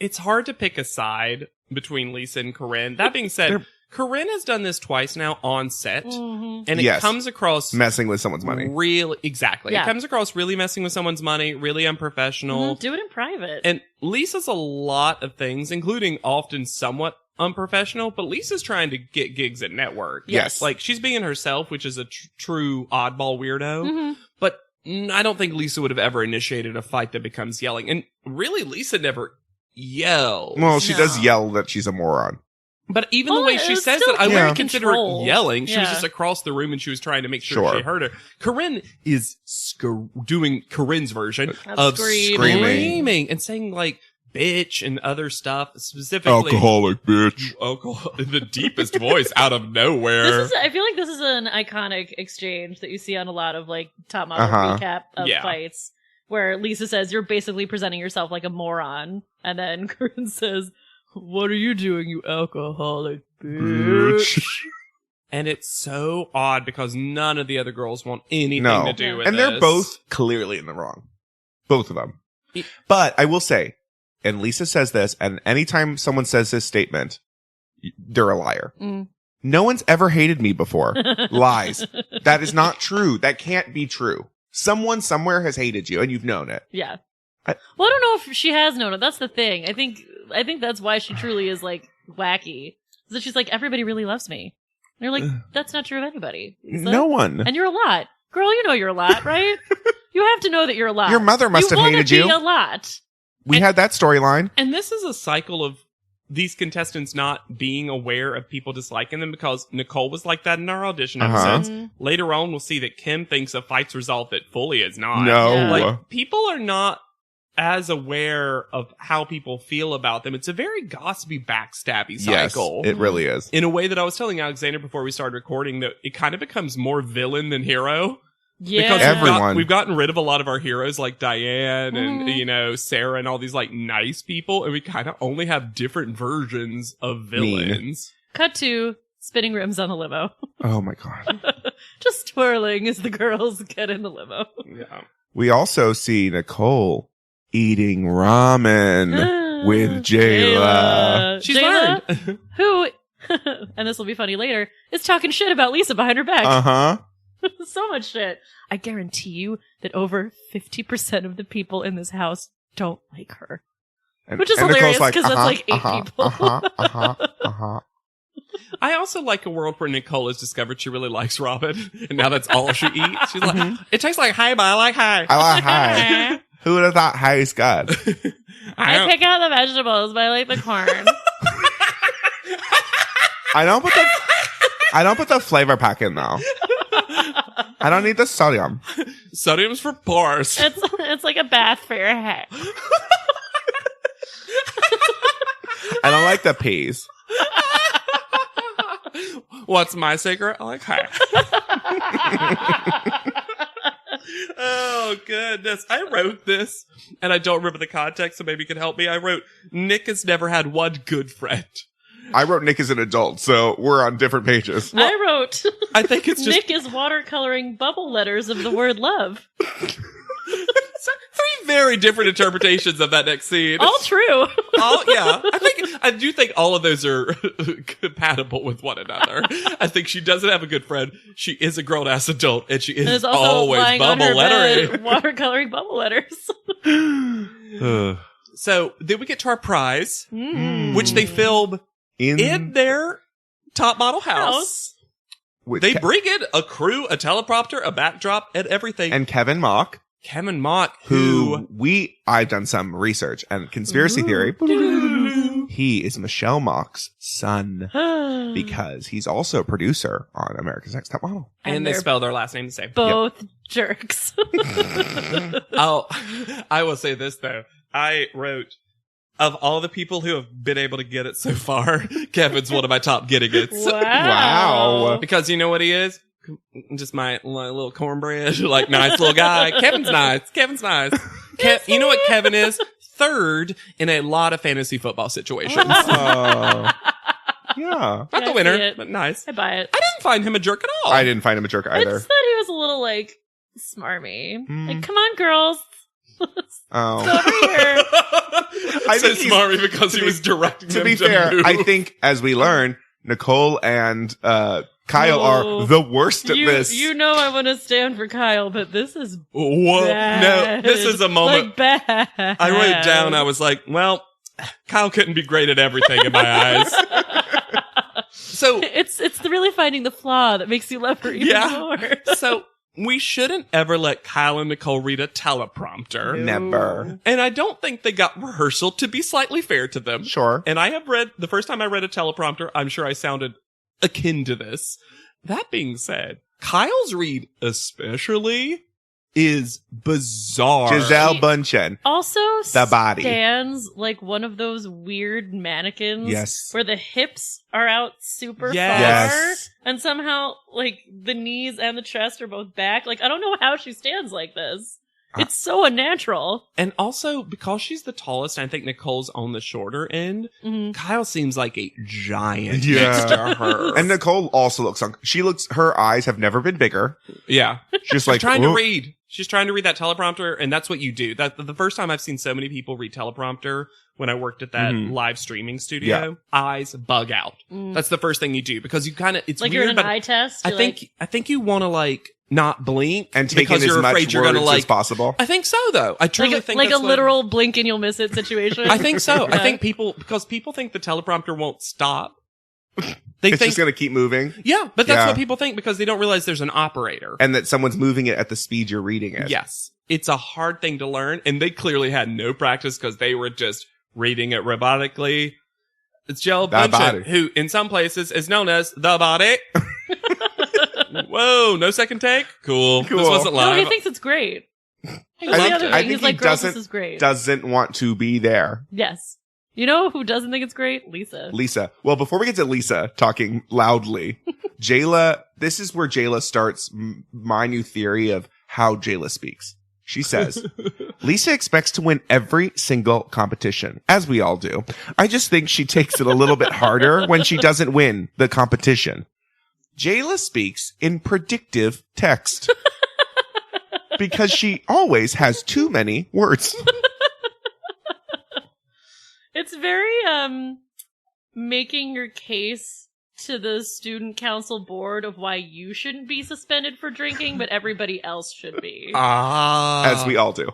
S8: It's hard to pick a side between Lisa and Corinne. That being said,
S5: They're-
S8: Corinne has done this twice now on set,
S7: Mm-hmm.
S8: and it
S5: Yes.
S8: comes across
S5: Messing with someone's money.
S8: really exactly.
S7: Yeah.
S8: It comes across really messing with someone's money, really unprofessional.
S7: Do it in private.
S8: And Lisa's a lot of things, including often somewhat unprofessional, but Lisa's trying to get gigs at network.
S5: Yes.
S8: Like, she's being herself, which is a true oddball weirdo.
S7: Mhm.
S8: But I don't think Lisa would have ever initiated a fight that becomes yelling. And really, Lisa never yells.
S5: Well, she does
S7: No.
S5: yell that she's a moron.
S8: But even the
S7: Well,
S8: way she
S7: it's
S8: says
S7: still
S8: it, I
S5: Yeah.
S8: wouldn't consider it
S7: control.
S8: yelling. She was
S7: Yeah.
S8: just across the room and she was trying to make sure
S5: Sure.
S8: she heard her. Corinne is doing Corinne's version
S7: Of
S8: of
S7: screaming.
S8: screaming and saying like bitch and other stuff, specifically
S5: bitch.
S8: alcohol in the deepest voice out of nowhere.
S7: I feel like this is an iconic exchange that you see on a lot of like top model
S5: Uh-huh.
S7: recap of
S8: Yeah.
S7: fights, where Lisa says, "You're basically presenting yourself like a moron," and then Corinne says, "What are you doing, you alcoholic bitch?"
S8: And it's so odd because none of the other girls want anything
S5: No.
S8: to do with
S5: And they're
S8: this.
S5: both clearly in the wrong. Both of them.
S8: It-
S5: But I will say, and Lisa says this, and anytime someone says this statement, they're a liar.
S7: Mm.
S5: No one's ever hated me before. Lies. That is not true. That can't be true. Someone somewhere has hated you, and you've known it.
S7: Yeah.
S5: I-
S7: Well, I don't know if she has known it. That's the thing. I think that's why she truly is like wacky. Is that she's like, everybody really loves me. And you're like, that's not true of anybody. Lisa.
S5: No one.
S7: And you're a lot. Girl, you know you're a lot, right? You have to know that you're a lot.
S5: Your mother must have
S7: wanna
S5: hated
S7: be
S5: you.
S7: a lot.
S5: We had that storyline.
S8: And this is a cycle of these contestants not being aware of people disliking them because Nicole was like that in our audition
S5: Uh-huh.
S8: episodes. Later on, we'll see that Kim thinks a fight's resolved that fully is not.
S5: No.
S7: Yeah.
S8: Like, people are not as aware of how people feel about them. It's a very gossipy, backstabby cycle.
S5: Yes, it really is.
S8: In a way that I was telling Alexander before we started recording that it kind of becomes more villain than hero.
S7: Yeah.
S8: Because
S5: Everyone.
S8: we've gotten rid of a lot of our heroes like Diane and,
S7: Mhm.
S8: Sarah and all these like nice people. And we kind of only have different versions of villains.
S7: Cut to spinning rims on the limo.
S5: Oh my God.
S7: Just twirling as the girls get in the limo.
S8: Yeah.
S5: We also see Nicole eating ramen with Jayla.
S8: She's
S7: Jayla,
S8: learned.
S7: who, and this will be funny later, is talking shit about Lisa behind her back.
S5: Uh-huh.
S7: So much shit. I guarantee you that over 50% of the people in this house don't like her.
S5: And,
S7: Which is
S5: and Nicole's
S7: hilarious, 'cause that's like 8 people.
S5: Uh-huh.
S8: I also like a world where Nicole has discovered she really likes ramen. And now that's all she eats. She's like, it tastes like hay, but I like hay.
S5: I like hi. Who would have thought hi's good?
S7: I pick out the vegetables, but I like the corn.
S5: I don't put the flavor pack in though. I don't need the sodium.
S8: Sodium's for pores.
S7: It's like a bath for your hair.
S5: I don't like the peas.
S8: What's my secret? I like hay. Oh, goodness. I wrote this, and I don't remember the context, so maybe you can help me. I wrote, Nick has never had one good friend.
S5: I wrote Nick as an adult, so we're on different pages.
S7: I wrote,
S8: I think it's just
S7: Nick is watercoloring bubble letters of the word love.
S8: three very different interpretations of that next scene.
S7: All true.
S8: Yeah. I do think all of those are compatible with one another. I think she doesn't have a good friend. She is a grown ass adult, and she
S7: And
S8: is
S7: is also
S8: always
S7: lying on her
S8: bubble lettering.
S7: bed, watercoloring bubble letters.
S8: So then we get to our prize,
S7: Mm.
S8: which they film in their top model house.
S5: with
S8: They bring in a crew, a teleprompter, a backdrop, and everything.
S5: and Kevin Mock,
S8: Kevin Mock,
S5: who I've done some research and conspiracy theory. He is Michelle Mock's son because he's also a producer on America's Next Top Model.
S8: and they
S7: they're
S8: spell their last name the same.
S7: both jerks.
S8: Oh, I will say this though. I wrote, of all the people who have been able to get it so far, Kevin's one of my top getting it.
S5: Wow.
S8: Because you know what he is? Just my little cornbread, like nice little guy. Kevin's nice. You know what Kevin is? Third in a lot of fantasy football situations.
S5: Yeah.
S8: Not
S7: I
S8: the
S7: see
S8: winner,
S7: it.
S8: but nice.
S7: I buy it.
S8: I didn't find him a jerk at all.
S5: I didn't find him a jerk
S7: I
S5: either.
S7: just thought he was a little like smarmy.
S5: Mm.
S7: Like, come on, girls. Go
S5: Oh.
S7: over here.
S5: I
S8: so
S5: think he's-
S8: smarmy because
S5: to
S8: he
S5: be-
S8: was directing
S5: To
S8: them
S5: be
S8: to
S5: fair,
S8: move.
S5: I think as we learn, Nicole and Kyle
S7: Oh.
S5: are the worst at this.
S7: You know I want to stand for Kyle, but this is
S8: Whoa.
S7: bad.
S8: No, this is a moment.
S7: Like bad.
S8: I wrote down, I was like, well, Kyle couldn't be great at everything in my eyes. So,
S7: It's really finding the flaw that makes you love her even
S8: Yeah.
S7: more.
S8: so we shouldn't ever let Kyle and Nicole read a teleprompter.
S5: Never.
S8: And I don't think they got rehearsal, to be slightly fair to them.
S5: Sure.
S8: And I have read, the first time I read a teleprompter, I'm sure I sounded akin to this. That being said, Kyle's read especially is bizarre.
S5: Giselle Bundchen.
S7: Also
S5: The body.
S7: stands like one of those weird mannequins
S5: Yes.
S7: where the hips are out super
S8: Yes.
S7: far
S5: Yes.
S7: and somehow like the knees and the chest are both back. Like I don't know how she stands like this. It's so unnatural.
S8: And also, because she's the tallest, I think Nicole's on the shorter end, Kyle seems like a giant next to her.
S5: And Nicole also looks her eyes have never been bigger.
S8: Yeah.
S5: She's like,
S8: trying to
S5: "Whoa."
S8: read. She's trying to read that teleprompter, and that's what you do. That's the first time I've seen so many people read teleprompter when I worked at that live streaming studio. Eyes bug out. That's the first thing you do, because you kind of, it's
S7: Like
S8: weird,
S7: you're in
S8: but
S7: an eye test.
S8: I
S7: you're
S8: think you want to like not blink
S5: and take in
S8: because
S5: as
S8: you're
S5: much
S8: afraid you're
S5: words
S8: gonna like
S5: as possible.
S8: I think so, though. I truly think
S7: like a
S8: that's what-
S7: literal blink and you'll miss it situation.
S8: I think so. I
S7: Yeah.
S8: think because people think the teleprompter won't stop. They
S5: It's
S8: think,
S5: just going to keep moving,
S8: yeah, but that's
S5: Yeah.
S8: what people think because they don't realize there's an operator.
S5: and that someone's moving it at the speed you're reading it.
S8: Yes. It's a hard thing to learn, and they clearly had no practice because they were just reading it robotically. It's Jill
S5: The body.
S8: Bundchen, who in some places is known as the body. Whoa, no second take? Cool. This
S5: Cool.
S8: wasn't
S7: No,
S8: live.
S7: he thinks it's great. He
S5: I
S7: loves
S5: think-
S7: it.
S5: I think
S7: He's
S5: he
S7: like, girls, this
S5: doesn't-
S7: is great.
S5: Doesn't want to be there.
S7: Yes. You know who doesn't think it's great? Lisa.
S5: Lisa. Well, before we get to Lisa talking loudly, Jayla, this is where Jayla starts my new theory of how Jayla speaks. She says, Lisa expects to win every single competition, as we all do. I just think she takes it a little bit harder when she doesn't win the competition. Jayla speaks in predictive text because she always has too many words.
S7: It's very, making your case to the student council board of why you shouldn't be suspended for drinking, but everybody else should be.
S5: As we all do.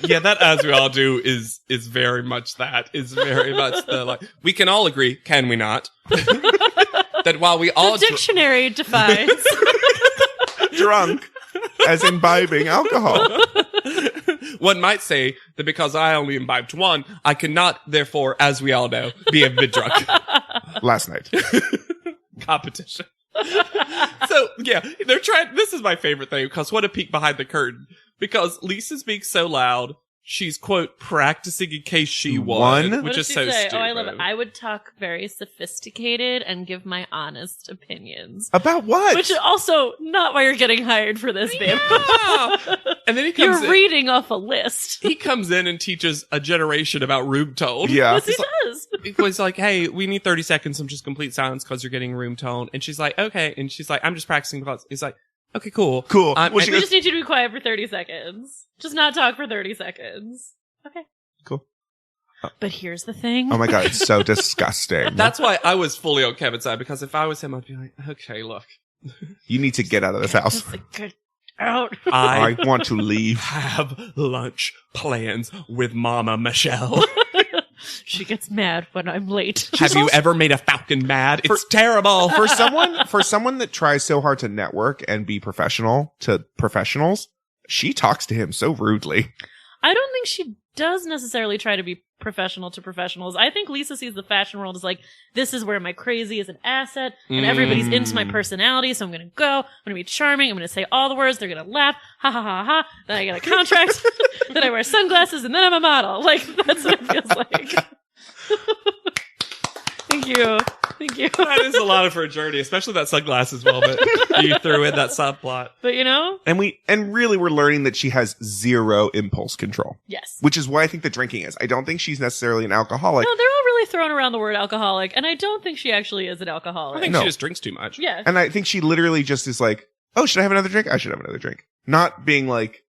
S8: Yeah, that as we all do is very much that. Is very much the like we can all agree, can we not? That while we all
S7: The dictionary defines.
S5: Drunk, as imbibing alcohol.
S8: one might say that because I only imbibed one, I cannot, therefore, as we all know, be a bit drunk.
S5: Last night.
S8: Competition. So, yeah, they're trying, this is my favorite thing, because what a peek behind the curtain. Because Lisa speaks so loud, she's, quote, practicing in case she won,
S5: Won?
S8: which
S7: What
S8: is
S7: does she
S8: so
S7: say?
S8: stupid.
S7: Oh, I love it. I would talk very sophisticated and give my honest opinions.
S5: About what?
S7: Which is also not why you're getting hired for this, babe.
S8: Yeah. And then he comes
S7: You're
S8: in,
S7: reading off a list.
S8: he comes in and teaches a generation about room tone.
S5: Yeah.
S7: Yes, he does.
S8: It was like, hey, we need 30 seconds of just complete silence because you're getting room tone. And she's like, okay. And she's like, I'm just practicing because he's like, okay, cool.
S5: Cool. Well,
S8: and-
S5: she
S7: We
S5: goes,
S7: just need you to be quiet for 30 seconds. Just not talk for 30 seconds. Okay.
S5: Cool.
S7: But here's the thing.
S5: Oh my God, it's so disgusting.
S8: That's why I was fully on Kevin's side, because if I was him, I'd be like, okay, look,
S5: You need to get out of this house.
S7: Just like, get out.
S8: I
S5: I want to leave.
S8: have lunch plans with Mama Michelle.
S7: She gets mad when I'm late.
S8: Have you ever made a falcon mad? It's terrible.
S5: For someone that tries so hard to network and be professional to professionals, she talks to him so rudely.
S7: I don't think she does necessarily try to be professional to professionals. I think Lisa sees the fashion world as like, this is where my crazy is an asset and everybody's into my personality. So I'm going to go. I'm going to be charming. I'm going to say all the words. They're going to laugh. Ha ha ha ha. Then I get a contract. Then I wear sunglasses and then I'm a model. Like, that's what it feels like. Thank you. Thank you.
S8: That is a lot of her journey, especially that sunglasses moment you threw in that subplot.
S7: But you know,
S5: And really we're learning that she has zero impulse control,
S7: yes.
S5: which is what I think the drinking is. I don't think she's necessarily an alcoholic.
S7: No, they're all really throwing around the word alcoholic, and I don't think she actually is an alcoholic.
S8: I think
S5: No.
S8: she just drinks too much.
S7: Yeah.
S5: And I think she literally just is like, oh, should I have another drink? I should have another drink. Not being like,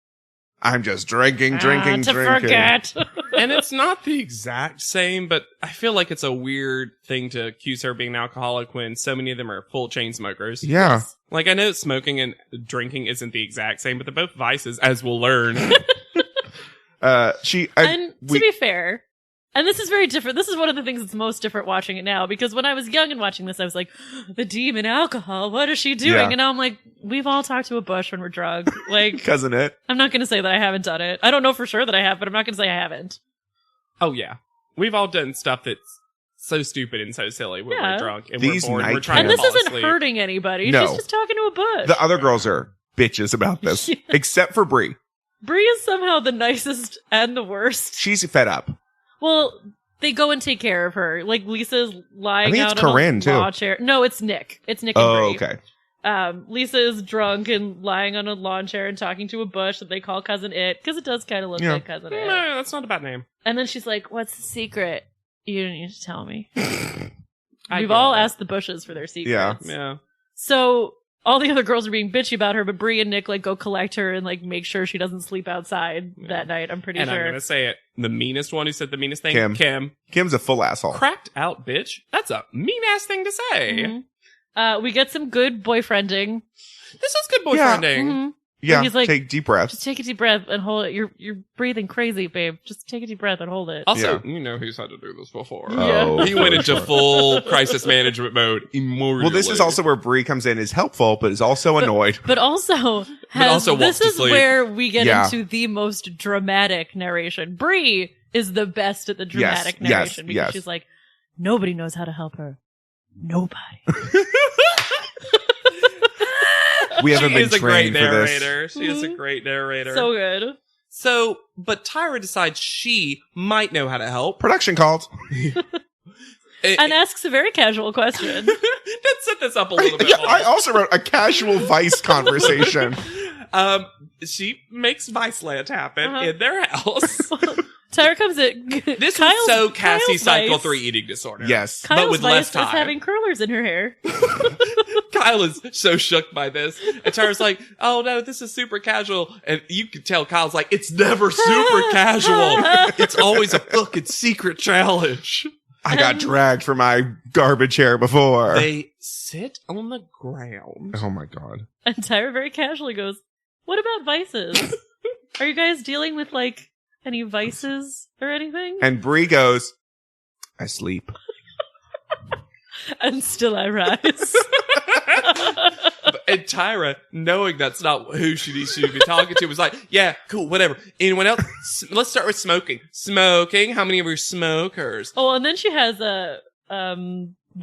S5: I'm just drinking.
S7: to forget.
S8: And it's not the exact same, but I feel like it's a weird thing to accuse her of being an alcoholic when so many of them are full chain smokers.
S5: Yeah.
S8: Like, I know smoking and drinking isn't the exact same, but they're both vices, as we'll learn.
S7: And to
S5: We-
S7: be fair, And this is very different. This is one of the things that's most different watching it now, because when I was young and watching this, I was like, the demon alcohol, what is she doing?
S5: Yeah.
S7: And now I'm like, we've all talked to a bush when we're drunk. Like,
S5: Cousin it.
S7: I'm not going to say that I haven't done it. I don't know for sure that I have, but I'm not going to say I haven't.
S8: Oh, yeah. We've all done stuff that's so stupid and so silly when
S7: Yeah.
S8: we're drunk and
S5: These
S8: we're bored.
S5: night
S8: We're trying
S7: And
S8: to
S7: this
S8: fall
S7: isn't
S8: asleep.
S7: hurting anybody.
S5: No.
S7: She's just talking to a bush.
S5: The other girls are bitches about this,
S7: Yeah.
S5: except for Brie.
S7: Brie is somehow the nicest and the worst.
S5: She's fed up.
S7: Well, they go and take care of her. Like, Lisa's lying
S5: I think
S7: out
S5: it's
S7: on
S5: Corinne,
S7: a
S5: too.
S7: lawn chair. No, it's Nick. It's Nick and
S5: Oh,
S7: Brie.
S5: okay.
S7: Lisa is drunk and lying on a lawn chair and talking to a bush that they call Cousin It, because it does kind of look
S5: Yeah.
S7: like Cousin It.
S8: No, that's not a bad name.
S7: And then she's like, what's the secret? You don't need to tell me.
S8: I
S7: We've
S8: get
S7: all
S8: it.
S7: asked the bushes for their secrets.
S8: Yeah.
S7: So all the other girls are being bitchy about her, but Brie and Nick like go collect her and like make sure she doesn't sleep outside that night. I'm pretty
S8: And
S7: sure.
S8: I'm going to say it. The meanest one who said the meanest thing,
S5: Kim. Kim's a full asshole.
S8: Cracked out, bitch. That's a mean ass thing to say.
S7: Mhm. We get some good boyfriending.
S8: This is good boyfriending.
S7: Mhm.
S5: Yeah,
S7: He's like,
S5: take deep breaths.
S7: just take a deep breath and hold it. You're breathing crazy, babe. Just take a deep breath and hold it.
S8: Also, you know who's had to do this before.
S5: Oh,
S8: He went
S5: for
S8: into
S5: sure.
S8: full crisis management mode immediately.
S5: Well, this is also where Brie comes in, is helpful, but is also annoyed.
S7: But also,
S8: also
S7: this
S8: wants to
S7: is
S8: sleep.
S7: where we get
S5: Yeah.
S7: into the most dramatic narration. Brie is the best at the dramatic
S5: Yes,
S7: narration because
S5: yes.
S7: she's like, nobody knows how to help her. Nobody.
S5: We haven't
S8: She
S5: been
S8: is a great
S5: trained for this.
S8: narrator. She is a great narrator.
S7: So good.
S8: So, but Tyra decides she might know how to help.
S5: Production called.
S7: And asks a very casual question.
S8: Let's set this up a little bit
S5: Yeah,
S8: more.
S5: I also wrote a casual Vice conversation.
S8: She makes Viceland happen
S7: Uh-huh.
S8: in their house.
S7: Tyra comes in.
S8: This
S7: Kyle's,
S8: is so Cassie
S7: Kyle's
S8: Cycle
S7: Vice-
S8: 3 eating disorder.
S5: Yes.
S8: but
S7: Kyle's
S8: with less
S7: Vice is
S8: time.
S7: having curlers in her hair.
S8: Kyle is so shook by this. And Tyra's like, oh no, this is super casual. And you can tell Kyle's like, it's never super casual. It's always a fucking secret challenge.
S5: I got dragged for my garbage hair before.
S8: They sit on the ground.
S5: Oh my god.
S7: And Tyra very casually goes, what about vices? Are you guys dealing with like any vices or anything?
S5: And Brie goes, I sleep.
S7: And still I rise.
S8: And Tyra, knowing that's not who she needs to be talking to, was like, yeah, cool, whatever. Anyone else? Let's start with smoking. Smoking? How many of you are smokers?
S7: Oh, and then she has a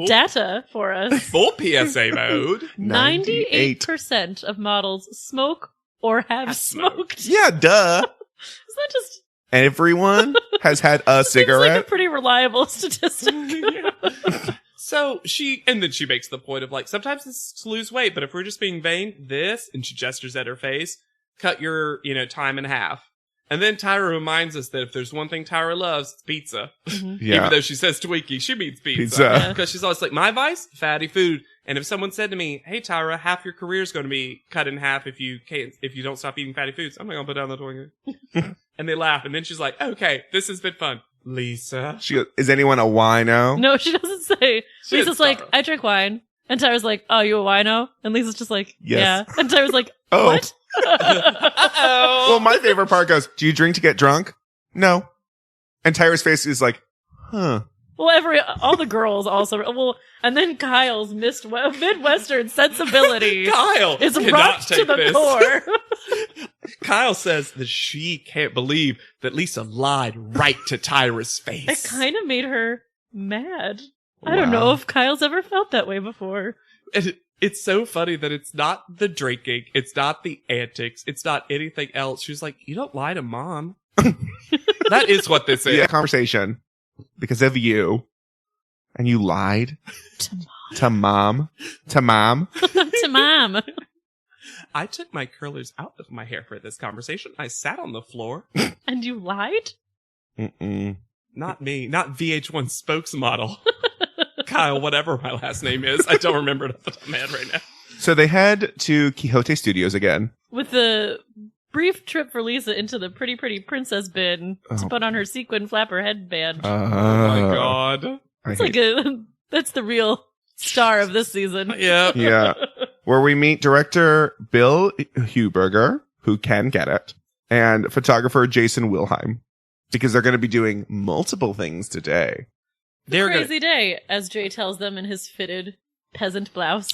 S7: data for us.
S8: Full PSA mode.
S7: 98% of models smoke or have smoked.
S5: Yeah, duh.
S7: Is that just
S5: Everyone has had a
S7: seems like a
S5: cigarette.
S7: pretty reliable statistic?
S8: So and then she makes the point of like, sometimes it's to lose weight, but if we're just being vain, this, and she gestures at her face, cut your, time in half. And then Tyra reminds us that if there's one thing Tyra loves, it's pizza.
S5: Yeah.
S8: Even though she says Twinkie, she means pizza.
S5: Pizza.
S8: Because she's always like, my vice? Fatty food. And if someone said to me, hey Tyra, half your career is going to be cut in half if you don't stop eating fatty foods, I'm not going to put down the Twinkie. And they laugh. And then she's like, okay, this has been fun. Lisa.
S5: She goes, is anyone a wino?
S7: No, she doesn't say.
S8: She
S7: Lisa's
S8: didn't
S7: like,
S8: start.
S7: I drink wine. And Tyra's like, oh, you a wino? And Lisa's just like,
S5: Yes.
S7: yeah. And Tyra's like,
S5: Oh.
S7: what?
S8: Uh-oh.
S5: Well, my favorite part goes, do you drink to get drunk? No. And Tyra's face is like, huh.
S7: Well, all the girls also. Well, and then Kyle's Midwestern sensibility
S8: Kyle
S7: is
S8: cannot
S7: rocked to
S8: take
S7: the
S8: this.
S7: core.
S8: Kyle says that she can't believe that Lisa lied right to Tyra's
S7: It
S8: face.
S7: kind of made her mad. I don't know if Kyle's ever felt that way before.
S8: And it's so funny that it's not the drinking, it's not the antics, it's not anything else. She's like, you don't lie to mom. That is what this is.
S5: Yeah, conversation because of you. And you lied to mom. To mom.
S7: To mom.
S8: I took my curlers out of my hair for this conversation. I sat on the floor.
S7: And you lied?
S5: Mm-mm.
S8: Not me, not VH1 spokesmodel. Kyle, whatever my last name is. I don't remember it off the top of my head right now.
S5: So they head to Quixote Studios again.
S7: With the brief trip for Lisa into the pretty princess bin to
S5: Oh.
S7: put on her sequin flapper headband.
S8: Oh my god.
S7: It's like that's the real star of this season.
S8: Yep.
S5: Yeah. Where we meet director Bill Huberger, who can get it, and photographer Jason Wilhelm. because they're going to be doing multiple things today.
S8: They're
S7: Crazy day, as Jay tells them in his fitted peasant blouse.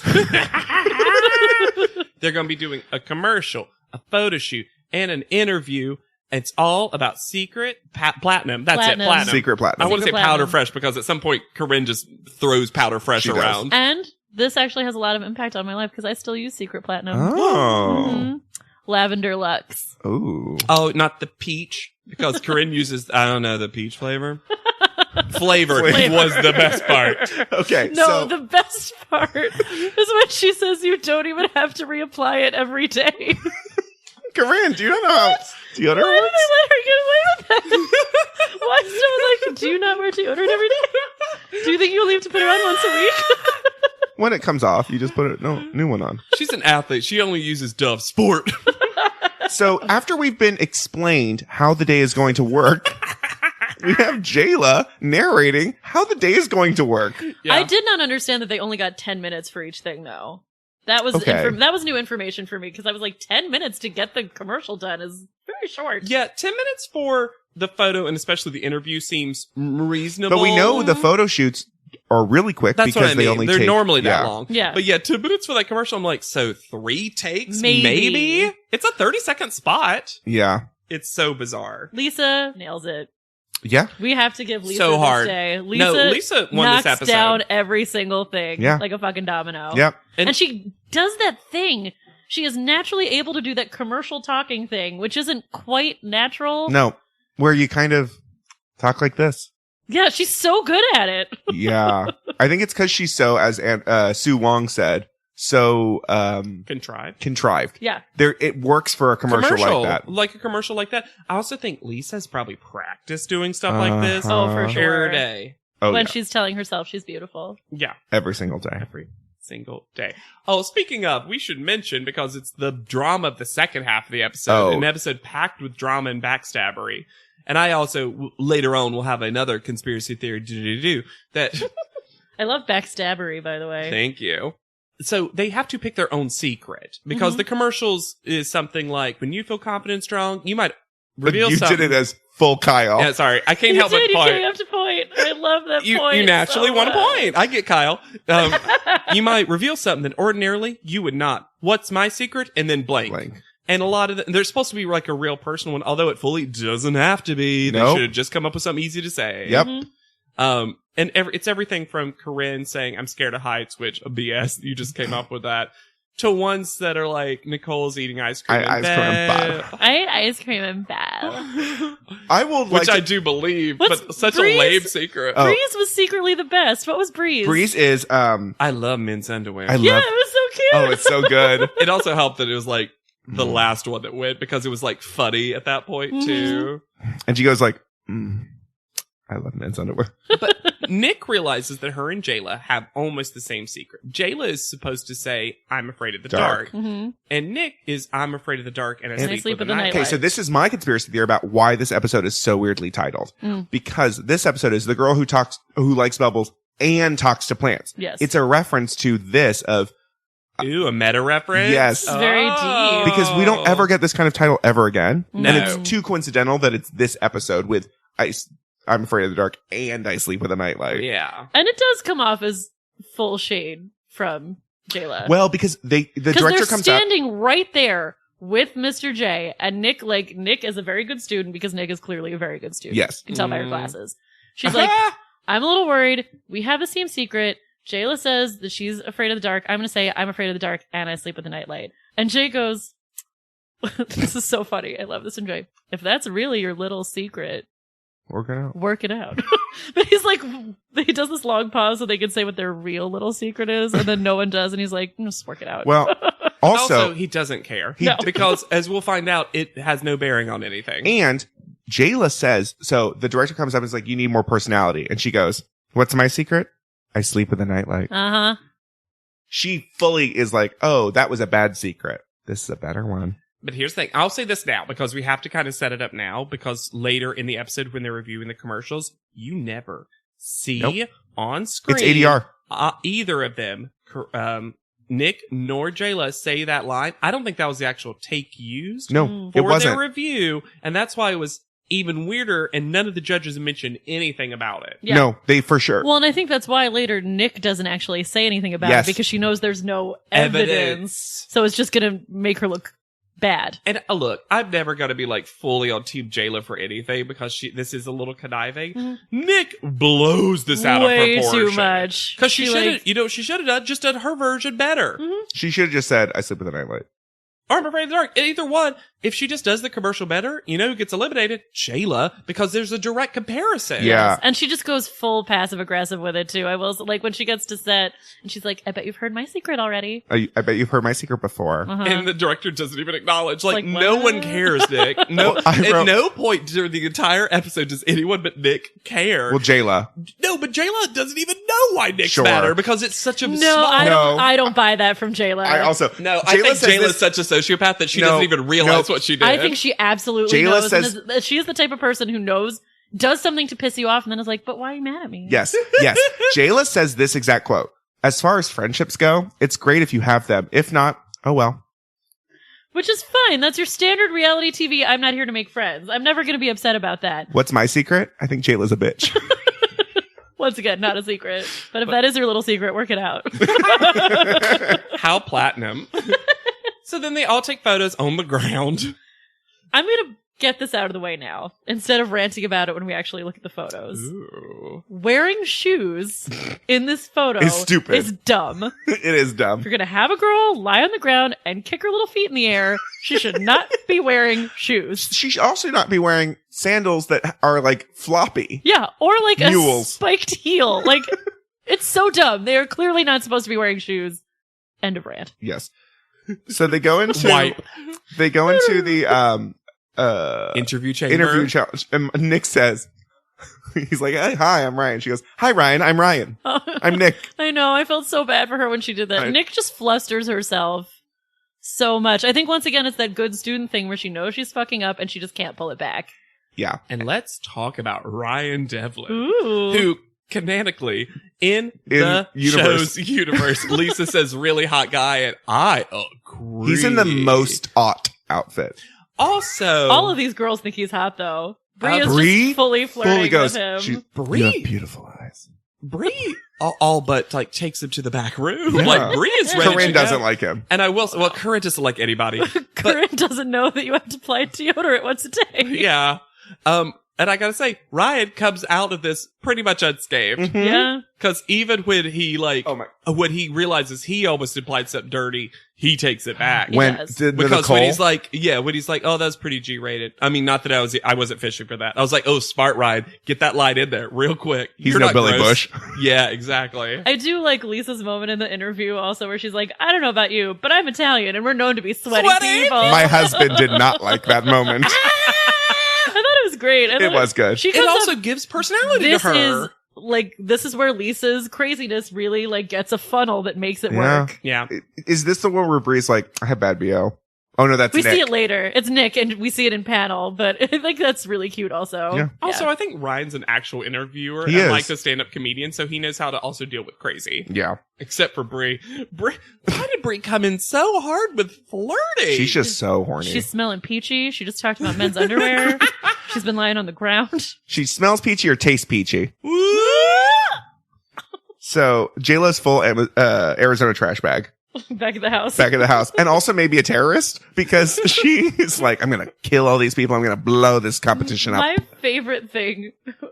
S8: They're going to be doing a commercial, a photo shoot, and an interview. It's all about secret platinum. That's
S7: Platinum.
S8: it, platinum.
S5: Secret platinum.
S8: I want to say
S7: Secret
S8: powder
S7: platinum.
S8: fresh because at some point Corinne just throws powder fresh
S5: She does.
S8: around.
S7: And this actually has a lot of impact on my life because I still use secret platinum.
S5: Oh.
S7: Mhm. Lavender Luxe.
S5: Ooh.
S8: Oh, not the peach, because Corinne uses, I don't know, the peach flavor. Flavor was the best part.
S5: Okay.
S7: No,
S5: so
S7: the best part is when she says you don't even have to reapply it every day.
S5: Corinne, do you not know how deodorant
S7: Why did
S5: works?
S7: they let her get away with that? Why is someone like, do you not wear deodorant every day? Do you think you'll leave to put it on once a week?
S5: When it comes off, you just put a new one on.
S8: She's an athlete. She only uses Dove Sport.
S5: So after we've been explained how the day is going to work, we have Jayla narrating how the day is going to work.
S8: Yeah.
S7: I did not understand that they only got 10 minutes for each thing, though. That was
S5: Okay.
S7: that was new information for me because I was like, 10 minutes to get the commercial done is very short.
S8: Yeah, 10 minutes for the photo and especially the interview seems reasonable.
S5: But we know the photo shoots are really quick
S8: That's
S5: because
S8: what I
S5: they
S8: mean.
S5: only
S8: They're
S5: take
S8: normally that
S5: yeah.
S8: long.
S7: Yeah.
S8: But yeah, 10 minutes for that commercial. I'm like, so 3 takes?
S7: Maybe.
S8: It's a 30-second spot.
S5: Yeah.
S8: It's so bizarre.
S7: Lisa nails it.
S5: Yeah.
S7: We have to give Lisa
S8: So
S7: this
S8: hard.
S7: day. Lisa,
S8: No, Lisa won
S7: knocks
S8: this episode.
S7: down every single thing
S5: Yeah.
S7: like a fucking domino.
S5: Yep.
S7: And she does that thing. She is naturally able to do that commercial talking thing, which isn't quite natural.
S5: No. Where you kind of talk like this.
S7: Yeah, she's so good at it.
S5: Yeah. I think it's because she's so, as Sue Wong said, so
S8: Contrived.
S5: contrived.
S7: Yeah.
S5: It works for a commercial like that.
S8: Like a commercial like that. I also think Lisa's probably practiced doing stuff like this.
S7: Oh, for sure.
S8: Every day.
S5: Oh,
S7: When
S5: yeah.
S7: she's telling herself she's beautiful.
S8: Yeah.
S5: Every single day.
S8: Every single day. Oh, speaking of, we should mention, because it's the drama of the second half of the episode,
S5: Oh.
S8: an episode packed with drama and backstabbery. And I also, later on, will have another conspiracy theory that,
S7: I love backstabbery, by the way.
S8: thank you. So they have to pick their own secret, because the commercials is something like, when you feel confident and strong, you might
S5: But
S8: reveal
S5: you
S8: something.
S5: did it as full Kyle.
S8: Yeah, sorry. I can't
S7: You
S8: help but
S7: did, you
S8: point.
S7: came up to point. I love that
S8: You
S7: point.
S8: naturally
S7: so
S8: want a
S7: much.
S8: point. I get Kyle. You might reveal something that ordinarily you would not. What's my secret? And then blank.
S5: Blank.
S8: And a lot of there's supposed to be like a real personal one, although it fully doesn't have to be. They
S5: Nope.
S8: should have just come up with something easy to say.
S5: Yep.
S7: Mm-hmm.
S8: And it's everything from Corinne saying, I'm scared of heights, which BS, you just came up with that, to ones that are like, Nicole's eating ice cream.
S5: Ice cream in bed.
S7: I ate ice cream in bed.
S5: I will like
S8: Which I do believe,
S7: What's
S8: but such
S7: Breeze?
S8: a lame secret.
S5: Oh.
S7: Breeze was secretly the best. What was Breeze?
S5: Breeze is
S8: I love men's underwear.
S5: I
S7: Yeah,
S5: love
S7: it was so cute.
S5: Oh, it's so good.
S8: It also helped that it was like the last one that went, because it was like funny at that point too.
S5: And she goes like, I love men's underwear.
S8: But Nick realizes that her and Jayla have almost the same secret. Jayla is supposed to say, I'm afraid of the dark.
S7: Mhm.
S8: And Nick is, I'm afraid of the dark and I sleep with the night.
S5: Okay, so this is my conspiracy theory about why this episode is so weirdly titled. Because this episode is the girl who likes bubbles and talks to plants.
S7: Yes.
S5: It's a reference to this of,
S8: Ooh, a meta reference?
S5: Yes.
S7: It's very deep.
S5: because we don't ever get this kind of title ever again.
S8: No.
S5: And it's too coincidental that it's this episode with I'm afraid of the dark and I sleep with a nightlight.
S8: Yeah.
S7: And it does come off as full shade from Jayla.
S5: Well, because the director
S7: they're
S5: comes out.
S7: standing right there with Mr. J, and Nick is a very good student because Nick is clearly a very good student.
S5: Yes.
S7: You can tell by her glasses. She's like, I'm a little worried. We have the same secret. Jayla says that she's afraid of the dark. I'm going to say I'm afraid of the dark and I sleep with the nightlight. And Jay goes, this is so funny. I love this from Jay. If that's really your little secret, work it out. But he's like, he does this long pause so they can say what their real little secret is, and then no one does, and he's like, just work it out.
S5: Well, also,
S8: he doesn't care.
S7: No.
S8: Because as we'll find out, it has no bearing on anything.
S5: and Jayla says, so the director comes up and is like, you need more personality. And she goes, what's my secret? I sleep with a nightlight.
S7: Uh-huh.
S5: She fully is like, oh, that was a bad secret. This is a better one.
S8: But here's the thing. I'll say this now because we have to kind of set it up now, because later in the episode when they're reviewing the commercials, you never see on screen.
S5: It's ADR.
S8: Either of them, Nick nor Jayla, say that line. I don't think that was the actual take used
S5: No,
S8: for
S5: it wasn't.
S8: their review. And that's why it was even weirder, and none of the judges mention anything about it.
S7: Yeah.
S5: No, they for sure.
S7: Well, and I think that's why later Nick doesn't actually say anything about
S5: Yes.
S7: it because she knows there's no evidence. So it's just going to make her look bad.
S8: And look, I'm never going to be like fully on Team Jayla for anything because this is a little conniving. Nick blows this out
S7: Way
S8: of proportion.
S7: too much.
S8: Because she should have,
S7: like-
S8: she should have just done her version better.
S5: She should have just said, I sleep with a nightlight.
S8: Or I'm afraid of the dark. Either one, if she just does the commercial better, you know who gets eliminated? Jayla, because there's a direct comparison.
S5: Yeah.
S7: And she just goes full passive aggressive with it too. I will like when she gets to set and she's like, I bet you've heard my secret already.
S5: I bet you've heard my secret before.
S8: And the director doesn't even acknowledge. Like
S7: Like,
S8: no
S7: what?
S8: one cares, Nick. No,
S5: Well, I
S8: at
S5: wrote-
S8: no point during the entire episode does anyone but Nick care.
S5: Well, Jayla.
S8: No, but Jayla doesn't even know why Nick's
S5: Sure.
S8: matter because it's such a
S7: No,
S8: small.
S7: I don't buy that from Jayla.
S5: I also.
S8: No, I think
S5: says
S8: Jayla's
S5: this-
S8: such a sociopath that she
S5: No,
S8: doesn't even realize
S5: no.
S8: what she did.
S7: I think she absolutely
S5: Jayla
S7: knows.
S5: says-
S7: and she is the type of person who knows, does something to piss you off, and then is like, but why are you mad at me?
S5: Yes. Jayla says this exact quote. As far as friendships go, it's great if you have them. If not, oh well.
S7: Which is fine. That's your standard reality TV. I'm not here to make friends. I'm never going to be upset about that.
S5: What's my secret? I think Jayla's a bitch.
S7: Once again, not a secret. But if that is your little secret, work it out.
S8: How platinum. So then they all take photos on the ground.
S7: I'm going to get this out of the way now, instead of ranting about it when we actually look at the photos.
S8: Ooh.
S7: Wearing shoes in this photo
S5: Is stupid.
S7: is dumb.
S5: It is dumb.
S7: If you're going to have a girl lie on the ground and kick her little feet in the air, she should not be wearing shoes.
S5: She should also not be wearing sandals that are like floppy.
S7: Yeah, or like a
S5: Mules.
S7: spiked heel. Like, it's so dumb. They are clearly not supposed to be wearing shoes. End of rant.
S5: Yes. So they go into
S8: Wipe.
S5: the
S8: Interview chamber.
S5: interview challenge. And Nick says, he's like, hey, hi, I'm Ryan. She goes, hi, Ryan. I'm Ryan. I'm Nick.
S7: I know. I felt so bad for her when she did that.
S5: I-
S7: Nick just flusters herself so much. I think once again, it's that good student thing where she knows she's fucking up and she just can't pull it back.
S5: Yeah.
S8: And let's talk about Ryan Devlin,
S7: Ooh.
S8: who canonically in the
S5: universe.
S8: show's universe, Lisa says really hot guy, and I agree.
S5: He's in the most aught outfit.
S8: Also,
S7: All of these girls think he's hot, though. Bree is
S5: Bree
S7: just fully flirting
S5: fully goes,
S7: with him.
S5: "She's-
S8: Bree.
S5: you have beautiful eyes.
S8: Bree all but like takes him to the back room.
S5: Yeah.
S8: Like Bree is ready.
S5: Corinne
S8: to go.
S5: doesn't like him.
S8: And I will say, well, Corinne doesn't like anybody.
S7: Corinne doesn't know that you have to apply deodorant once a day.
S8: Yeah. And I gotta say, Ryan comes out of this pretty much unscathed.
S5: Mhm.
S7: Yeah.
S8: Cause even when he
S5: Oh my.
S8: when he realizes he almost implied something dirty, he takes it back.
S5: When
S7: does.
S5: did the
S8: Because when
S5: Nicole?
S8: he's like, oh, that's pretty G-rated. I mean, not that I wasn't fishing for that. I was like, oh, smart Ryan, get that line in there real quick.
S5: He's
S8: You're
S5: no
S8: not
S5: Billy
S8: gross.
S5: Bush.
S8: Yeah, exactly.
S7: I do like Lisa's moment in the interview also where she's like, I don't know about you, but I'm Italian and we're known to be sweaty people.
S5: My husband did not like that moment.
S7: I thought it was great.
S5: It was good.
S7: She
S8: It
S7: comes
S8: also
S7: up,
S8: gives personality to
S7: this
S8: her.
S7: is like, this is where Lisa's craziness really like gets a funnel that makes it
S5: Yeah.
S7: work.
S8: Yeah.
S5: Is this the one where Bree's like, I have bad BO? Oh no, that's
S7: We
S5: Nick.
S7: see it later. It's Nick and we see it in panel, but I think that's really cute also.
S5: Yeah.
S8: Also, I think Ryan's an actual interviewer
S5: He
S8: and
S5: is.
S8: like a stand-up comedian, so he knows how to also deal with crazy.
S5: Yeah.
S8: Except for Brie. Why did Brie come in so hard with flirting?
S5: She's just so horny.
S7: She's smelling peachy. She just talked about men's underwear. She's been lying on the ground.
S5: She smells peachy or tastes peachy. So Jayla's full Arizona trash bag
S7: Back at the house.
S5: back at the house, and also maybe a terrorist because she is like, I'm gonna kill all these people. I'm gonna blow this competition up.
S7: My favorite thing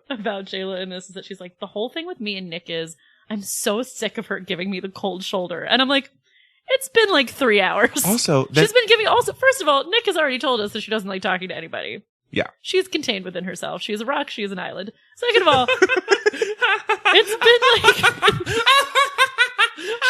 S7: about Jayla in this is that she's like, the whole thing with me and Nick is I'm so sick of her giving me the cold shoulder. And I'm like, it's been like 3 hours.
S5: Also,
S7: She's been giving first of all, Nick has already told us that she doesn't like talking to anybody.
S5: Yeah.
S7: She's contained within herself. She is a rock. She is an island. Second of all, it's been like,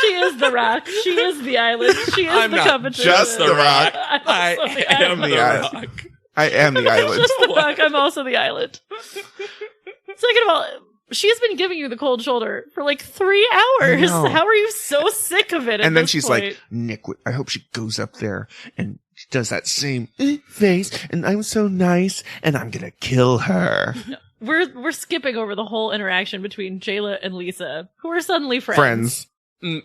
S7: she is the rock. She is the island. She is
S8: I'm
S7: the
S8: not
S7: competition.
S5: just the rock.
S7: I'm also the
S8: am
S7: island.
S5: the island. I am the island.
S7: Just the rock. I'm also the island. Second of all, she's been giving you the cold shoulder for like 3 hours.
S5: know.
S7: How are you so sick of it?
S5: And then
S7: this
S5: she's
S7: point?
S5: like, Nick, I hope she goes up there and does that same face, and I'm so nice, and I'm gonna kill her.
S7: We're skipping over the whole interaction between Jayla and Lisa, who are suddenly friends.
S5: Friends.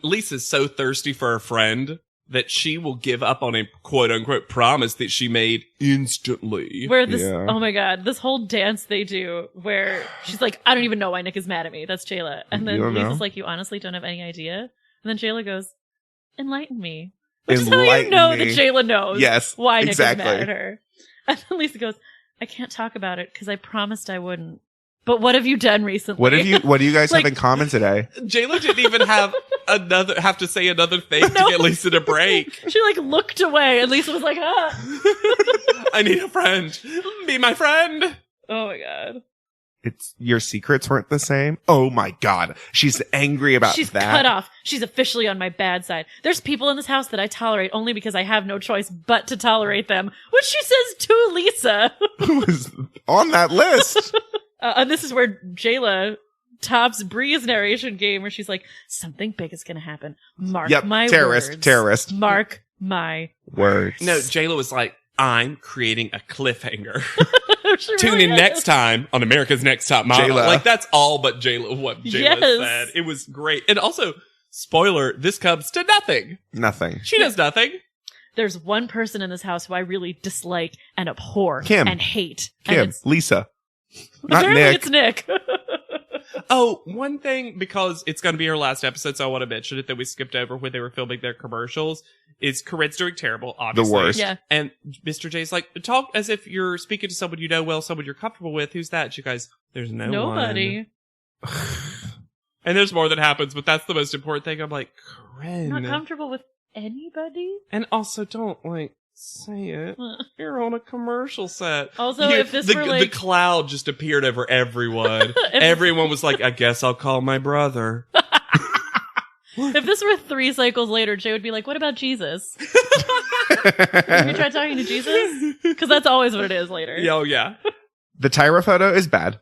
S8: Lisa's so thirsty for a friend that she will give up on a quote-unquote promise that she made instantly.
S7: Where this, oh my god, this whole dance they do where she's like, I don't even know why Nick is mad at me. That's Jayla. And then Lisa's like, you honestly don't have any idea? And then Jayla goes, enlighten me. Which is how you know that Jayla knows why Nick is mad at her. And then Lisa goes, I can't talk about it because I promised I wouldn't. But what have you done recently?
S5: What do you guys have in common today?
S8: Jayla didn't even have to say another thing to get Lisa to break.
S7: She looked away and Lisa was like,
S8: I need a friend. Be my friend.
S7: Oh my god.
S5: It's your secrets weren't the same. Oh my god. She's angry about
S7: She's
S5: that.
S7: cut off. She's officially on my bad side. There's people in this house that I tolerate only because I have no choice but to tolerate them. Which she says to Lisa.
S5: Who was on that list?
S7: And this is where Jayla tops Bree's narration game where she's like, something big is going to happen. Mark my words.
S5: Terrorist.
S7: Mark my
S5: words.
S8: No, Jayla was like, I'm creating a cliffhanger.
S7: Tune
S8: in next time on America's Next Top Model.
S5: Jayla.
S8: That's all but Jayla, what Jayla said. It was great. And also, spoiler, this comes to nothing.
S5: Nothing.
S8: She does nothing.
S7: There's one person in this house who I really dislike and abhor
S5: Kim.
S7: and hate.
S5: Kim. Lisa. Not
S7: Apparently
S5: Nick.
S7: it's Nick.
S8: Oh, one thing, because it's going to be her last episode, so I want to mention it, that we skipped over when they were filming their commercials, is Corinne's doing terrible, obviously.
S5: The worst.
S7: Yeah.
S8: And Mr. J's like, talk as if you're speaking to someone you know well, someone you're comfortable with. Who's that? She goes, there's
S7: Nobody.
S8: And there's more that happens, but that's the most important thing. I'm like, Corinne.
S7: Not comfortable with anybody?
S8: And also, don't, say it. You're on a commercial set.
S7: Also, if this were
S8: the cloud just appeared over everyone. Everyone was like, I guess I'll call my brother.
S7: If this were 3 cycles later, Jay would be like, what about Jesus? Have you tried talking to Jesus? Because that's always what it is later.
S8: Oh, yeah.
S5: The Tyra photo is bad.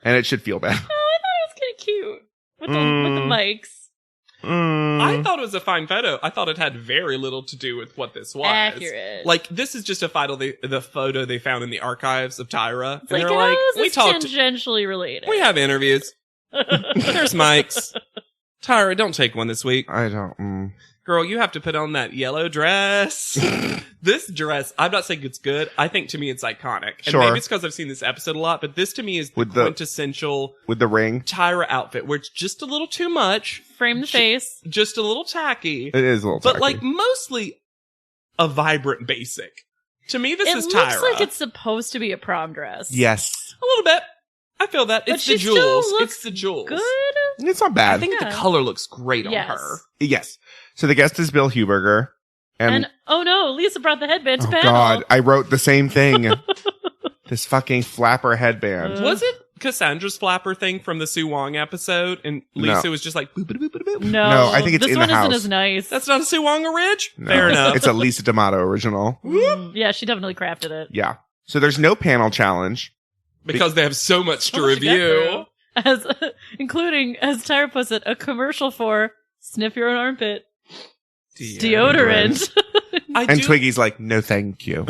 S5: And it should feel bad.
S7: Oh, I thought it was kind of cute. With the mics.
S8: I thought it was a fine photo. I thought it had very little to do with what this was.
S7: Accurate.
S8: This is just a the photo they found in the archives of Tyra.
S7: It's
S8: and
S7: like,
S8: they're like,
S7: we talked tangentially related.
S8: We have interviews. There's mics. Tyra, don't take one this week.
S5: I don't.
S8: Girl, you have to put on that yellow dress. This dress, I'm not saying it's good. I think to me it's iconic. And
S5: Sure.
S8: maybe it's because I've seen this episode a lot, but this to me is the quintessential
S5: with the ring
S8: Tyra outfit, where it's just a little too much.
S7: Frame the face.
S8: Just a little tacky.
S5: It is a little tacky.
S8: But mostly a vibrant basic. To me, this is Tyra.
S7: It looks like it's supposed to be a prom dress.
S5: Yes.
S8: A little bit. I feel that.
S7: But
S8: It's the
S7: she still
S8: jewels.
S7: looks
S8: It's the jewels.
S7: Good.
S5: It's not bad.
S8: I think the color looks great on her.
S5: Yes. So the guest is Bill Huberger.
S7: And oh no, Lisa brought the headband to panel.
S5: God, I wrote the same thing. This fucking flapper headband.
S8: Was it Cassandra's flapper thing from the Sue Wong episode? And Lisa was just like, boop, boop, boop, boop.
S7: No,
S5: I think it's
S7: this
S5: in
S7: one
S5: the house.
S7: isn't as nice.
S8: That's not a Sue Wong orig?
S5: No.
S8: Fair enough.
S5: It's a Lisa D'Amato original.
S7: Yeah, she definitely crafted it.
S5: Yeah. So there's no panel challenge.
S8: Because they have so much to
S7: much to get
S8: review.
S7: through. Including, as Tyra puts it, a commercial for sniff your own armpit. Deodorant.
S5: And Twiggy's like, no thank you.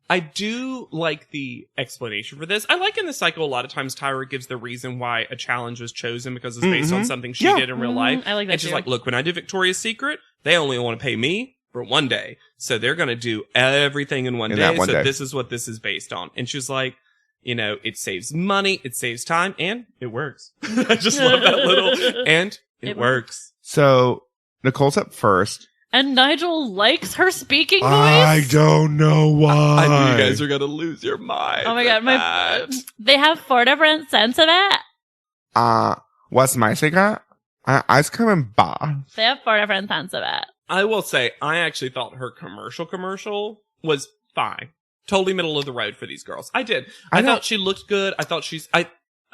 S8: I do like the explanation for this. I like in the cycle a lot of times Tyra gives the reason why a challenge was chosen because it's based on something she did in real life.
S7: I like that
S8: And she's
S7: too.
S8: like, look, when I did Victoria's Secret, they only want to pay me for one day. So they're going to do everything in one
S5: In
S8: day.
S5: that one
S8: So
S5: day.
S8: this is what this is based on. And she's like, it saves money, it saves time, and it works. I just love that little, and it works.
S5: So Nicole's up first.
S7: And Nigel likes her speaking voice.
S5: I don't know why.
S8: I knew you guys are going to lose your mind.
S7: Oh my god, they have 4 different cents of it.
S5: What's my secret? Ice cream and bar.
S7: They have 4 different cents of it.
S8: I will say, I actually thought her commercial was fine. Totally middle of the road for these girls. I did. I thought she looked good. I thought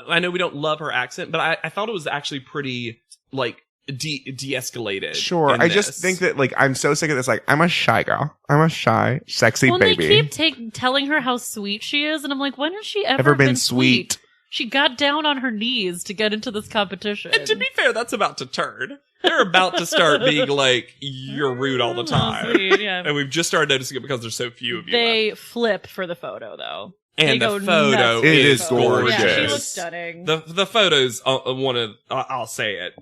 S8: I know we don't love her accent, but I thought it was actually pretty, de-escalated.
S5: Sure. I just think that, I'm so sick of this. I'm a shy girl. I'm a shy, sexy baby.
S7: They keep telling her how sweet she is, and I'm like, when has she ever
S5: been sweet?
S7: She got down on her knees to get into this competition.
S8: And to be fair, that's about to turn. They're about to start being you're rude all the time.
S7: Sweet, yeah.
S8: And we've just started noticing it because there's so few of you
S7: They
S8: left.
S7: flip for the photo, though.
S8: And
S7: they
S8: the photo
S5: is gorgeous.
S7: Yeah, she looks stunning.
S8: The photos, I'll say it.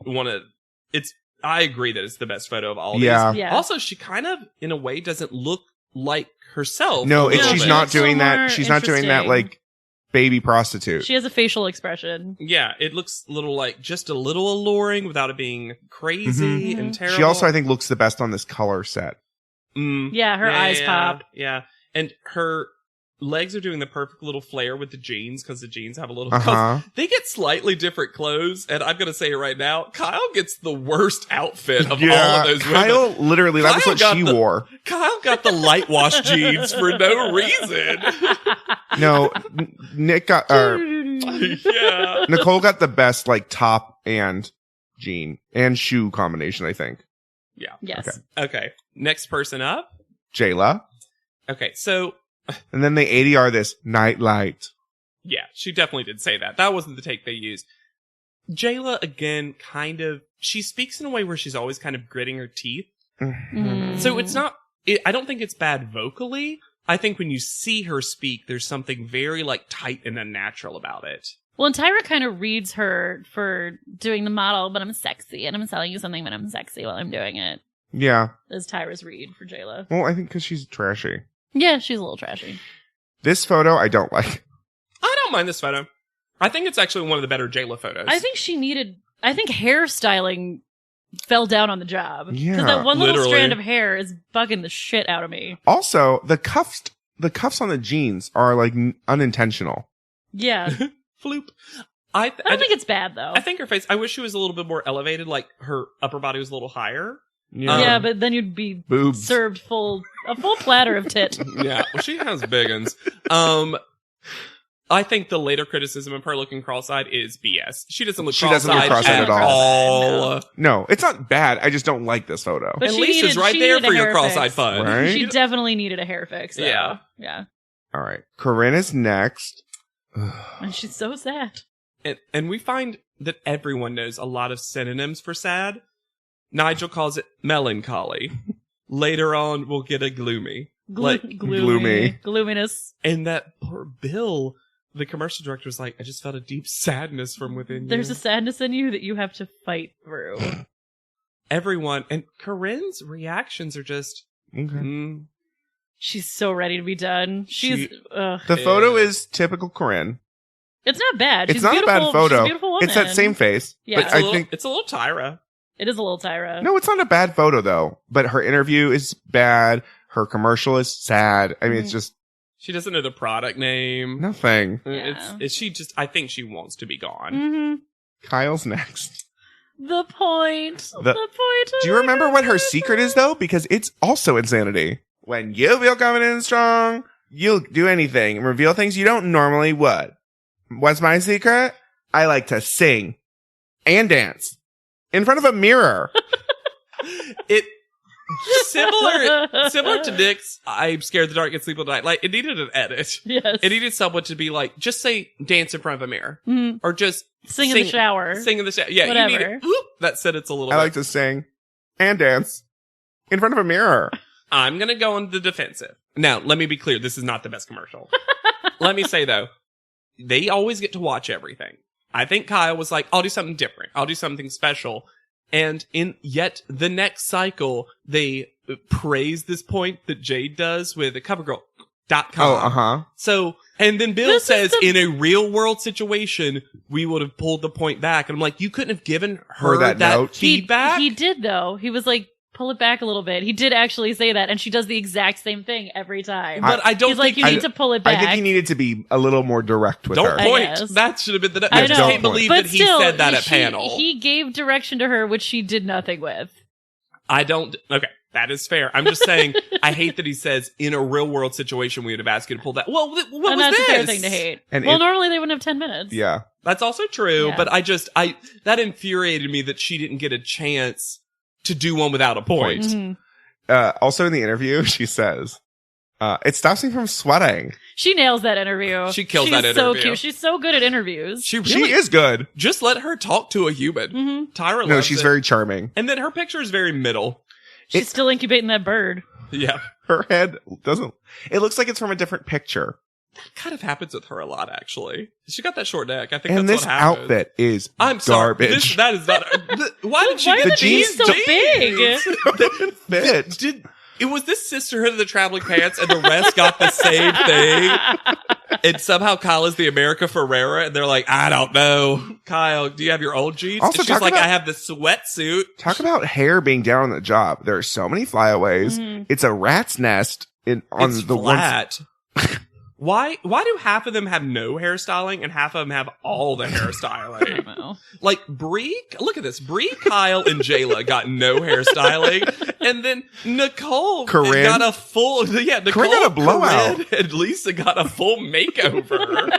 S8: I agree that it's the best photo of all
S5: Yeah.
S8: these.
S7: Yeah.
S8: Also, she kind of, in a way, doesn't look like herself.
S5: No,
S8: a little
S5: she's
S8: bit.
S5: not
S7: It's a
S5: doing
S7: little
S5: that.
S7: more
S5: She's not doing that
S7: interesting.
S5: like baby prostitute.
S7: She has a facial expression.
S8: Yeah, it looks a little like just a little alluring without it being crazy and terrible.
S5: She also, I think, looks the best on this color set.
S7: Yeah, her eyes pop.
S8: Yeah, and her legs are doing the perfect little flare with the jeans because the jeans have a little.
S5: Uh-huh.
S8: They get slightly different clothes, and I'm gonna say it right now. Kyle gets the worst outfit of all
S5: Yeah,
S8: of those
S5: Kyle,
S8: women.
S5: literally, that was
S8: Kyle
S5: what
S8: got
S5: she
S8: the-
S5: wore.
S8: Kyle got the light wash jeans for no reason.
S5: No, Nick got,
S8: Yeah.
S5: Nicole got the best, like, top and jean and shoe combination, I think.
S7: Yes.
S8: Okay. Next person up.
S5: Jayla.
S8: Okay, so
S5: And then they ADR this Nightlight.
S8: yeah, she definitely did say that. That wasn't the take they used. Jayla, again, kind of, she speaks in a way where she's always kind of gritting her teeth.
S7: Mm.
S8: So it's not, I don't think it's bad vocally. I think when you see her speak, there's something very, like, tight and unnatural about it.
S7: Well, and Tyra kind of reads her for doing the model, but I'm sexy, and I'm selling you something, but I'm sexy while I'm doing it.
S5: Yeah.
S7: Is Tyra's read for Jayla.
S5: Well, I think because she's trashy.
S7: Yeah, she's a little trashy.
S5: This photo, I don't like.
S8: I don't mind this photo. I think it's actually one of the better Jayla photos.
S7: I think hairstyling fell down on the job.
S5: Yeah,
S7: Because that one little
S8: literally.
S7: strand of hair is bugging the shit out of me.
S5: Also, the cuffs on the jeans are, like, unintentional.
S7: Yeah.
S8: Floop.
S7: I don't think it's bad, though.
S8: I think her face, I wish she was a little bit more elevated, like her upper body was a little higher.
S7: yeah, but then you'd be
S5: Boobs.
S7: served a full platter of tit.
S8: Yeah, well, she has big uns. I think the later criticism of her looking cross-eyed is BS. She doesn't look
S5: She doesn't look
S8: cross-eyed
S5: cross-eyed at all.
S8: all.
S5: No, it's not bad. I just don't like this photo.
S7: But
S8: And
S7: she
S8: Lisa's
S7: needed-
S8: right
S7: she
S8: there
S7: needed a
S8: for your
S7: hair
S8: cross-eyed
S7: fix.
S8: fun.
S5: Right?
S7: She definitely needed a hair fix. Though.
S8: Yeah.
S7: Yeah.
S5: All right. Corinne is next.
S7: And she's so sad.
S8: And we find that everyone knows a lot of synonyms for sad. Nigel calls it melancholy. Later on, we'll get a gloomy.
S5: gloomy.
S7: Gloominess.
S8: And that poor Bill, the commercial director, was like, I just felt a deep sadness from within
S7: There's a
S8: you.
S7: sadness in you that you have to fight through.
S8: Everyone, and Corinne's reactions are just,
S5: Okay.
S7: She's so ready to be done. She's.
S5: The photo is typical Corinne.
S7: It's not bad.
S5: It's
S7: She's
S5: not a
S7: beautiful.
S5: bad photo.
S7: She's a beautiful woman.
S5: It's that same face.
S7: Yeah.
S5: But I think
S8: it's a little Tyra.
S7: It is a little Tyra.
S5: no, it's not a bad photo though. But her interview is bad. Her commercial is sad. I mean, it's just
S8: She doesn't know the product name.
S5: nothing.
S7: Yeah.
S8: It's she just, I think she wants to be gone.
S7: Mm-hmm.
S5: Kyle's next.
S7: The point. The point.
S5: Do you remember what her secret is though? Because it's also insanity. When you feel confident and strong, you'll do anything and reveal things you don't normally would. What's my secret? I like to sing and dance in front of a mirror.
S8: It similar to Nick's I'm scared the dark and sleep all night. Like, it needed an edit.
S7: Yes.
S8: It needed someone to be like, just say dance in front of a mirror.
S7: Mhm.
S8: Or just
S7: Sing in the shower.
S8: Sing in the shower. Yeah,
S7: Whatever.
S8: you need it. Whoop, that sentence a little
S5: I
S8: bit.
S5: like to sing and dance in front of a mirror.
S8: I'm gonna go on the defensive. Now, let me be clear, this is not the best commercial. Let me say though, they always get to watch everything. I think Kyle was like, I'll do something different. I'll do something special. And in yet the next cycle, they praise this point that Jade does with CoverGirl.com.
S5: Oh, uh-huh.
S8: So, and then Bill
S7: This is
S8: says,
S7: the-
S8: in a real world situation, we would have pulled the point back. And I'm like, you couldn't have given her
S5: that note?
S8: feedback?
S7: He did though. He was like, pull it back a little bit. He did actually say that, and she does the exact same thing every time.
S8: But I don't
S7: He's like,
S8: think
S7: you need to pull it back.
S5: I think he needed to be a little more direct with
S8: Don't
S5: her.
S8: point.
S7: guess.
S8: That should have been the.
S7: I
S8: I just
S7: know.
S8: can't believe
S7: But
S8: that he
S7: still,
S8: said that at
S7: she-
S8: panel.
S7: He gave direction to her, which she did nothing with.
S8: I don't. Okay, that is fair. I'm just saying. I hate that he says in a real world situation we would have asked you to pull that. Well, what
S7: And
S8: was
S7: that's
S8: this?
S7: a fair thing to hate.
S5: And
S7: Well,
S5: it-
S7: normally they wouldn't have 10 minutes.
S5: Yeah.
S8: That's also true.
S7: Yeah.
S8: But I that infuriated me that she didn't get a chance to do one without a point.
S7: Mhm.
S5: Also in the interview, she says, it stops me from sweating.
S7: She nails that interview.
S8: She kills
S7: She's
S8: that
S7: so
S8: interview.
S7: cute. She's so good at interviews.
S8: She really
S5: She is good.
S8: just let her talk to a human.
S7: Mhm.
S8: Tyra
S5: No,
S8: loves
S5: she's
S8: it.
S5: very charming.
S8: And then her picture is very middle.
S7: She's still incubating that bird.
S8: Yeah.
S5: Her head doesn't, it looks like it's from a different picture.
S8: That kind of happens with her a lot, actually. She got that short neck. I think
S5: And
S8: that's
S5: this
S8: what happens.
S5: outfit is
S8: I'm sorry.
S5: garbage.
S8: That is not. Why did she
S7: Why
S8: get
S7: are
S8: the
S7: the jeans so big?
S5: Didn't fit.
S8: It was this Sisterhood of the Traveling Pants, and the rest got the same thing. And somehow Kyle is the America Ferrera, and they're like, I don't know. Kyle, do you have your old jeans?
S5: Also,
S8: and she's
S5: talk
S8: like,
S5: about-
S8: I have the sweatsuit.
S5: Talk about hair being down on the job. There are so many flyaways. It's a rat's nest on
S8: It's
S5: the
S8: flat. Why do half of them have no hairstyling and half of them have all the hairstyling?
S7: Well,
S8: Like Bree, look at this. Bree, Kyle, and Jayla got no hairstyling, and then Nicole
S5: Corinne.
S8: got a full. Yeah, Nicole
S5: Corinne got a blowout.
S8: Corinne, and Lisa got a full makeover.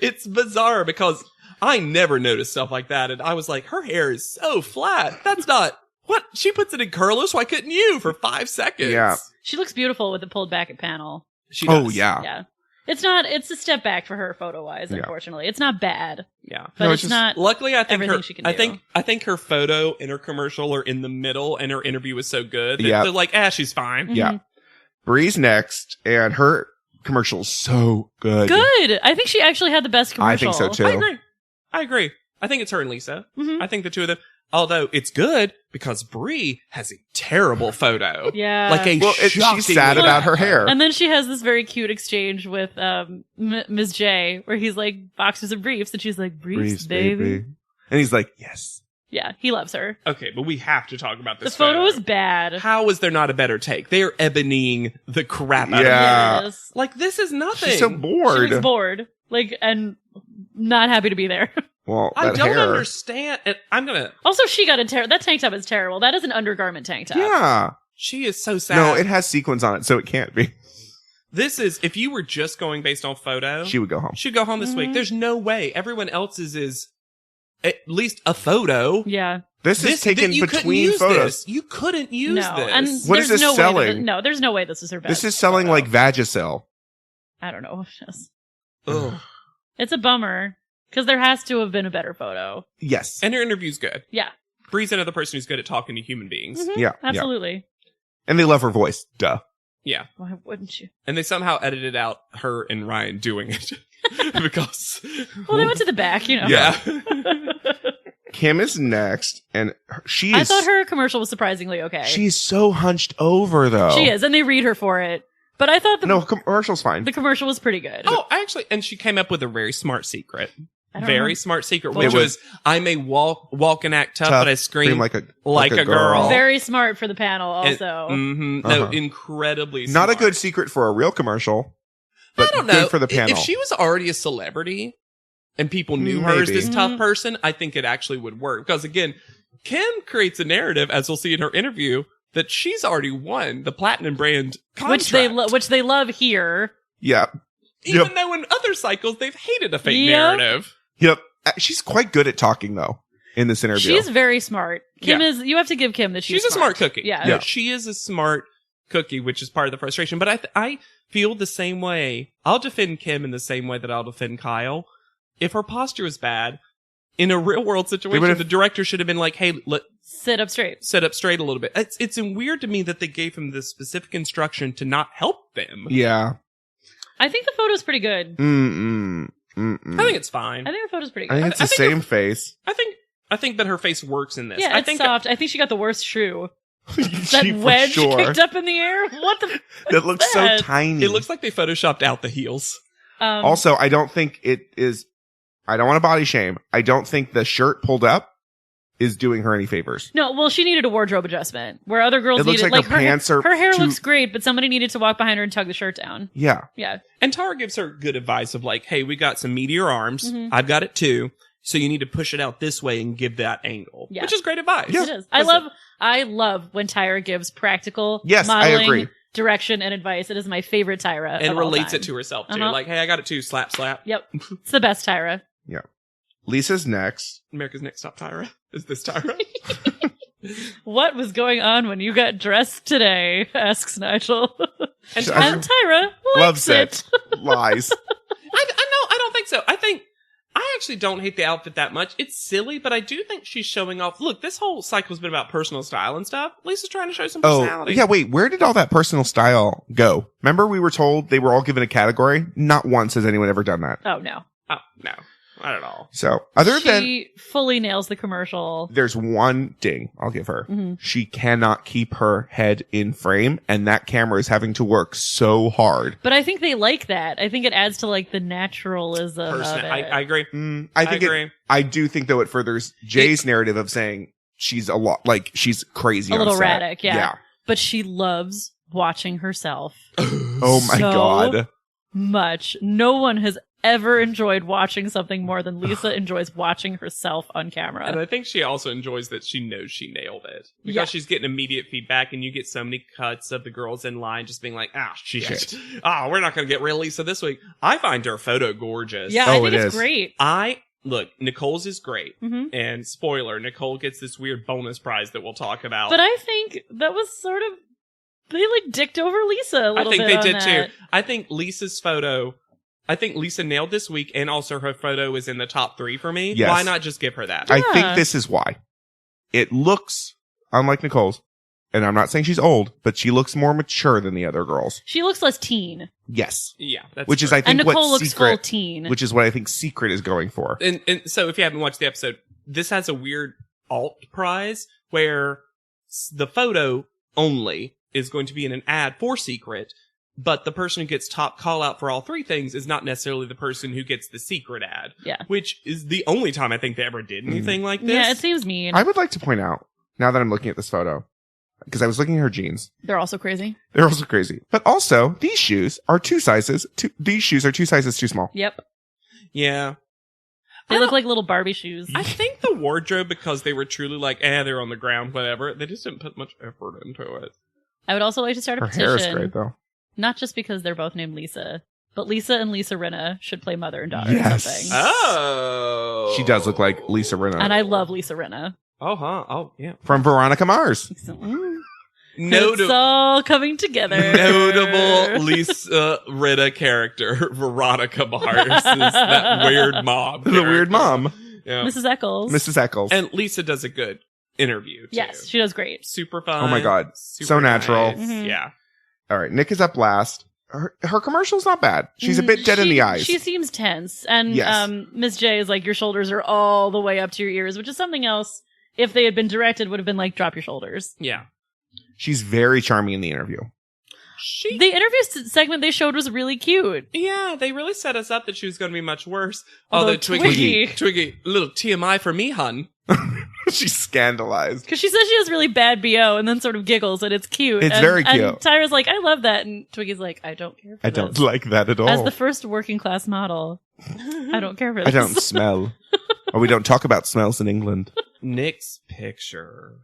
S8: It's bizarre because I never noticed stuff like that, and I was like, her hair is so flat. That's not what she puts it in curlers. Why couldn't you for 5 seconds?
S5: Yeah.
S7: she looks beautiful with the pulled back panel.
S8: She does.
S5: Oh, yeah.
S7: Yeah. It's a step back for her photo wise,
S5: Yeah.
S7: unfortunately. It's not bad,
S8: Yeah.
S7: but
S5: No,
S7: it's
S5: it's just-
S7: not.
S8: Luckily, I think
S7: Everything
S8: her.
S7: she can
S8: I
S7: do.
S8: think her photo and her commercial are in the middle, and her interview was so good that
S5: Yeah.
S8: they're like, she's fine.
S5: Yeah. Bree's next, and her commercial's so good.
S7: Good. I think she actually had the best
S5: I
S7: commercial.
S5: think so too.
S8: I agree. I think it's her and Lisa.
S7: Mhm.
S8: I think the two of them. Although it's good because Bree has a terrible photo.
S7: Yeah.
S8: Like a
S5: Well, she's
S8: shockingly
S5: sad about her
S8: bad
S5: hair.
S7: And then she has this very cute exchange with Ms. J, where he's like boxers and briefs, and she's like briefs,
S5: Bree's
S7: baby.
S5: And he's like, yes.
S7: Yeah, he loves her.
S8: Okay, but we have to talk about
S7: The
S8: this
S7: photo is bad.
S8: How is there not a better take? They are ebonying the crap out of
S5: Yeah.
S8: it.
S7: Yes.
S8: Like, this is nothing.
S5: She's so
S7: She
S5: bored.
S7: looks bored, like, and not happy to be there.
S5: Well,
S8: I
S5: that
S8: don't
S5: hair.
S8: understand. And I'm gonna.
S7: Also, she got that tank top is terrible. That is an undergarment tank top.
S5: Yeah.
S8: She is so sad.
S5: No, it has sequins on it, so it can't be.
S8: This is, if you were just going based on photo,
S5: She would go home.
S8: she'd go home this
S7: Mm-hmm.
S8: week. There's no way. Everyone else's is at least a photo.
S7: Yeah.
S5: This is taken
S8: you couldn't
S5: between
S8: use
S5: photos.
S8: This. You couldn't use
S7: No.
S8: this.
S7: And
S5: What is
S7: there's
S5: this
S7: no way
S5: selling?
S7: no, there's no way this is her best.
S5: This is selling
S7: photo.
S5: like Vagisil.
S7: I don't know. Yes.
S8: Ugh.
S7: It's a bummer because there has to have been a better photo.
S5: Yes.
S8: And her interview's good.
S7: Yeah.
S8: Bree's another person who's good at talking to human beings.
S7: Mhm.
S5: Yeah. Yeah.
S7: Absolutely.
S5: And they love her voice. Duh.
S8: Yeah.
S7: Why wouldn't you?
S8: And they somehow edited out her and Ryan doing it. Because.
S7: Well, they went to the back, you know.
S8: Yeah.
S5: Kim is next, and she
S7: I
S5: is.
S7: thought her commercial was surprisingly okay.
S5: She's so hunched over, though.
S7: She is, and they read her for it. But I thought
S5: No, commercial's fine.
S7: the commercial was pretty good.
S8: Oh, actually, and she came up with a very smart secret.
S7: I don't
S8: Very
S7: know.
S8: smart secret,
S7: What
S8: which
S5: was-
S8: was, I may walk and act tough, but I scream
S5: like a
S8: girl.
S7: Very smart for the panel,
S8: And-
S7: also.
S8: mhm.
S5: Uh-huh.
S8: No, incredibly
S5: Not a
S8: smart.
S5: good secret for a real commercial, but
S8: I don't know.
S5: good for the panel.
S8: If she was already a celebrity and people knew her as
S5: Maybe.
S8: this tough person, I think it actually would work. Because again, Kim creates a narrative, as we'll see in her interview, that she's already won the platinum brand contract.
S7: which they love here.
S5: Yeah.
S8: Even
S5: Yep.
S8: though in other cycles they've hated a fake
S7: Yep.
S8: narrative.
S5: Yep. She's quite good at talking, though, in this interview.
S7: She's very smart. Kim
S8: Yeah.
S7: is. You have to give Kim that
S8: She's a smart cookie.
S7: Yeah.
S5: Yeah.
S8: She is a smart cookie, which is part of the frustration. But I feel the same way. I'll defend Kim in the same way that I'll defend Kyle. If her posture is bad, in a real world situation, the director should have been like, hey,
S7: Sit up straight.
S8: set up straight a little bit. It's weird to me that they gave him this specific instruction to not help them.
S5: Yeah.
S7: I think the photo's pretty good.
S8: I think it's fine.
S7: I think the photo's pretty
S5: I
S7: good.
S5: think it's the
S8: think
S5: same face.
S8: I think that her face works in this.
S7: Yeah,
S8: I
S7: it's
S8: think
S7: soft. I think she got the worst shoe. That
S5: She for
S7: wedge
S5: sure.
S7: kicked up in the air. What the?
S5: That looks so
S7: that?
S5: tiny.
S8: it looks like they photoshopped out the heels.
S5: Also, I don't think it is. I don't want to body shame. I don't think the shirt pulled up is doing her any favors.
S7: No, well, she needed a wardrobe adjustment where other girls
S5: It looks
S7: needed
S5: like her pants are
S7: her hair
S5: too-
S7: looks great, but somebody needed to walk behind her and tug the shirt down.
S5: Yeah.
S7: Yeah,
S8: And Tara gives her good advice of like, hey, we got some meteor arms.
S7: Mhm.
S8: I've got it too. So you need to push it out this way and give that angle.
S7: Yeah.
S8: Which is great advice.
S5: Yeah.
S7: it is. I love when Tyra gives practical
S5: Yes, I
S7: modeling,
S5: agree.
S7: direction, and advice. It is my favorite Tyra.
S8: And
S7: of all
S8: relates
S7: time.
S8: it to herself too.
S7: Uh-huh.
S8: Like, hey, I got it too. Slap, slap.
S7: Yep, it's the best Tyra.
S5: Lisa's next.
S8: America's Next Top Tyra. Is this Tyra?
S7: What was going on when you got dressed today? Asks Nigel.
S8: And
S5: I-
S7: And Tyra likes
S5: Loves
S7: it.
S5: Lies.
S8: I don't think so. I actually don't hate the outfit that much. It's silly, but I do think she's showing off. Look, this whole cycle's been about personal style and stuff. Lisa's trying to show some personality.
S5: Oh, yeah, wait, where did all that personal style go? Remember we were told they were all given a category? Not once has anyone ever done that.
S7: Oh, no.
S8: Oh, no. Not at all.
S5: So, other than...
S7: She fully nails the commercial.
S5: There's one ding I'll give her.
S7: Mm-hmm.
S5: She cannot keep her head in frame, and that camera is having to work so hard.
S7: But I think they like that. I think it adds to like the naturalism of it.
S8: I agree.
S5: I think
S8: agree.
S5: I do think, though, it furthers Jay's narrative of saying she's a lot, like, she's crazy
S7: a
S5: on
S7: little
S5: set.
S7: erratic, yeah. But she loves watching herself.
S5: Oh my
S7: so
S5: God.
S7: Much. No one has ever enjoyed watching something more than Lisa enjoys watching herself on camera.
S8: And I think she also enjoys that she knows she nailed it. Because
S7: Yeah.
S8: she's getting immediate feedback, and you get so many cuts of the girls in line just being like, shit.
S5: Shit.
S8: We're not going to get real Lisa this week. I find her photo gorgeous.
S7: Yeah,
S5: Oh,
S7: I think
S5: it
S7: it's
S5: is.
S7: great.
S8: Look, Nicole's is great.
S7: Mhm.
S8: And spoiler, Nicole gets this weird bonus prize that we'll talk about.
S7: But I think that was sort of, they like dicked over Lisa a
S8: I
S7: little
S8: think
S7: bit
S8: they
S7: on
S8: did
S7: that.
S8: too. I think Lisa's photo, I think Lisa nailed this week, and also her photo is in the top 3 for me.
S5: Yes.
S8: Why not just give her that?
S5: I
S7: Yeah.
S5: think this is why. It looks, unlike Nicole's, and I'm not saying she's old, but she looks more mature than the other girls.
S7: She looks less teen.
S5: Yes.
S8: Yeah. That's
S5: Which is,
S8: true.
S5: I think,
S7: And Nicole
S5: what
S7: looks full
S5: Secret,
S7: teen.
S5: which is what I think Secret is going for.
S8: And so if you haven't watched the episode, this has a weird alt prize where the photo only is going to be in an ad for Secret, but the person who gets top call out for all 3 things is not necessarily the person who gets the Secret ad.
S7: Yeah.
S8: Which is the only time I think they ever did anything like this.
S7: Yeah, it seems mean.
S5: I would like to point out, now that I'm looking at this photo, because I was looking at her jeans.
S7: They're also crazy.
S5: They're also crazy. But also, these shoes are 2 sizes too small.
S7: Yep.
S8: Yeah.
S7: They look like little Barbie shoes.
S8: I think the wardrobe, because they were truly like, they're on the ground, whatever, they just didn't put much effort into it.
S7: I would also like to start a
S5: Her hair is
S7: petition.
S5: great, though.
S7: Not just because they're both named Lisa, but Lisa and Lisa Rinna should play mother and daughter
S5: Yes.
S7: or something.
S8: Oh.
S5: She does look like Lisa Rinna.
S7: And I love Lisa Rinna.
S8: Oh, huh. Oh, yeah.
S5: From Veronica Mars.
S7: So, it's
S8: Notable.
S7: all coming together.
S8: Notable Lisa Rinna character, Veronica Mars, is that weird mom.
S5: The weird mom.
S8: Yeah.
S7: Mrs. Eccles.
S5: Mrs. Eccles.
S8: And Lisa does a good interview, too.
S7: Yes, she does great.
S8: Super fun.
S5: Oh my God.
S8: Super
S5: So natural.
S8: nice.
S7: Mhm.
S8: Yeah.
S5: All right, Nick is up last. Her commercial's not bad. She's a bit dead in the eyes.
S7: She seems tense. And
S5: Yes.
S7: Miss J is like, your shoulders are all the way up to your ears, which is something else, if they had been directed, would have been like, drop your shoulders.
S8: Yeah.
S5: She's very charming in the interview.
S7: The interview segment they showed was really cute.
S8: Yeah, they really set us up that she was going to be much worse.
S7: Although
S8: Twiggy,
S7: Twiggy-
S8: little TMI for me, hun.
S5: She's scandalized.
S7: Because she says she has really bad BO and then sort of giggles and it's cute.
S5: It's
S7: And-
S5: very cute.
S7: And Tyra's like, I love that. And Twiggy's like, I don't care for
S5: I
S7: this.
S5: don't like that at all.
S7: As the first working class model, I don't care for this.
S5: I don't smell. Or we don't talk about smells in England.
S8: Nick's picture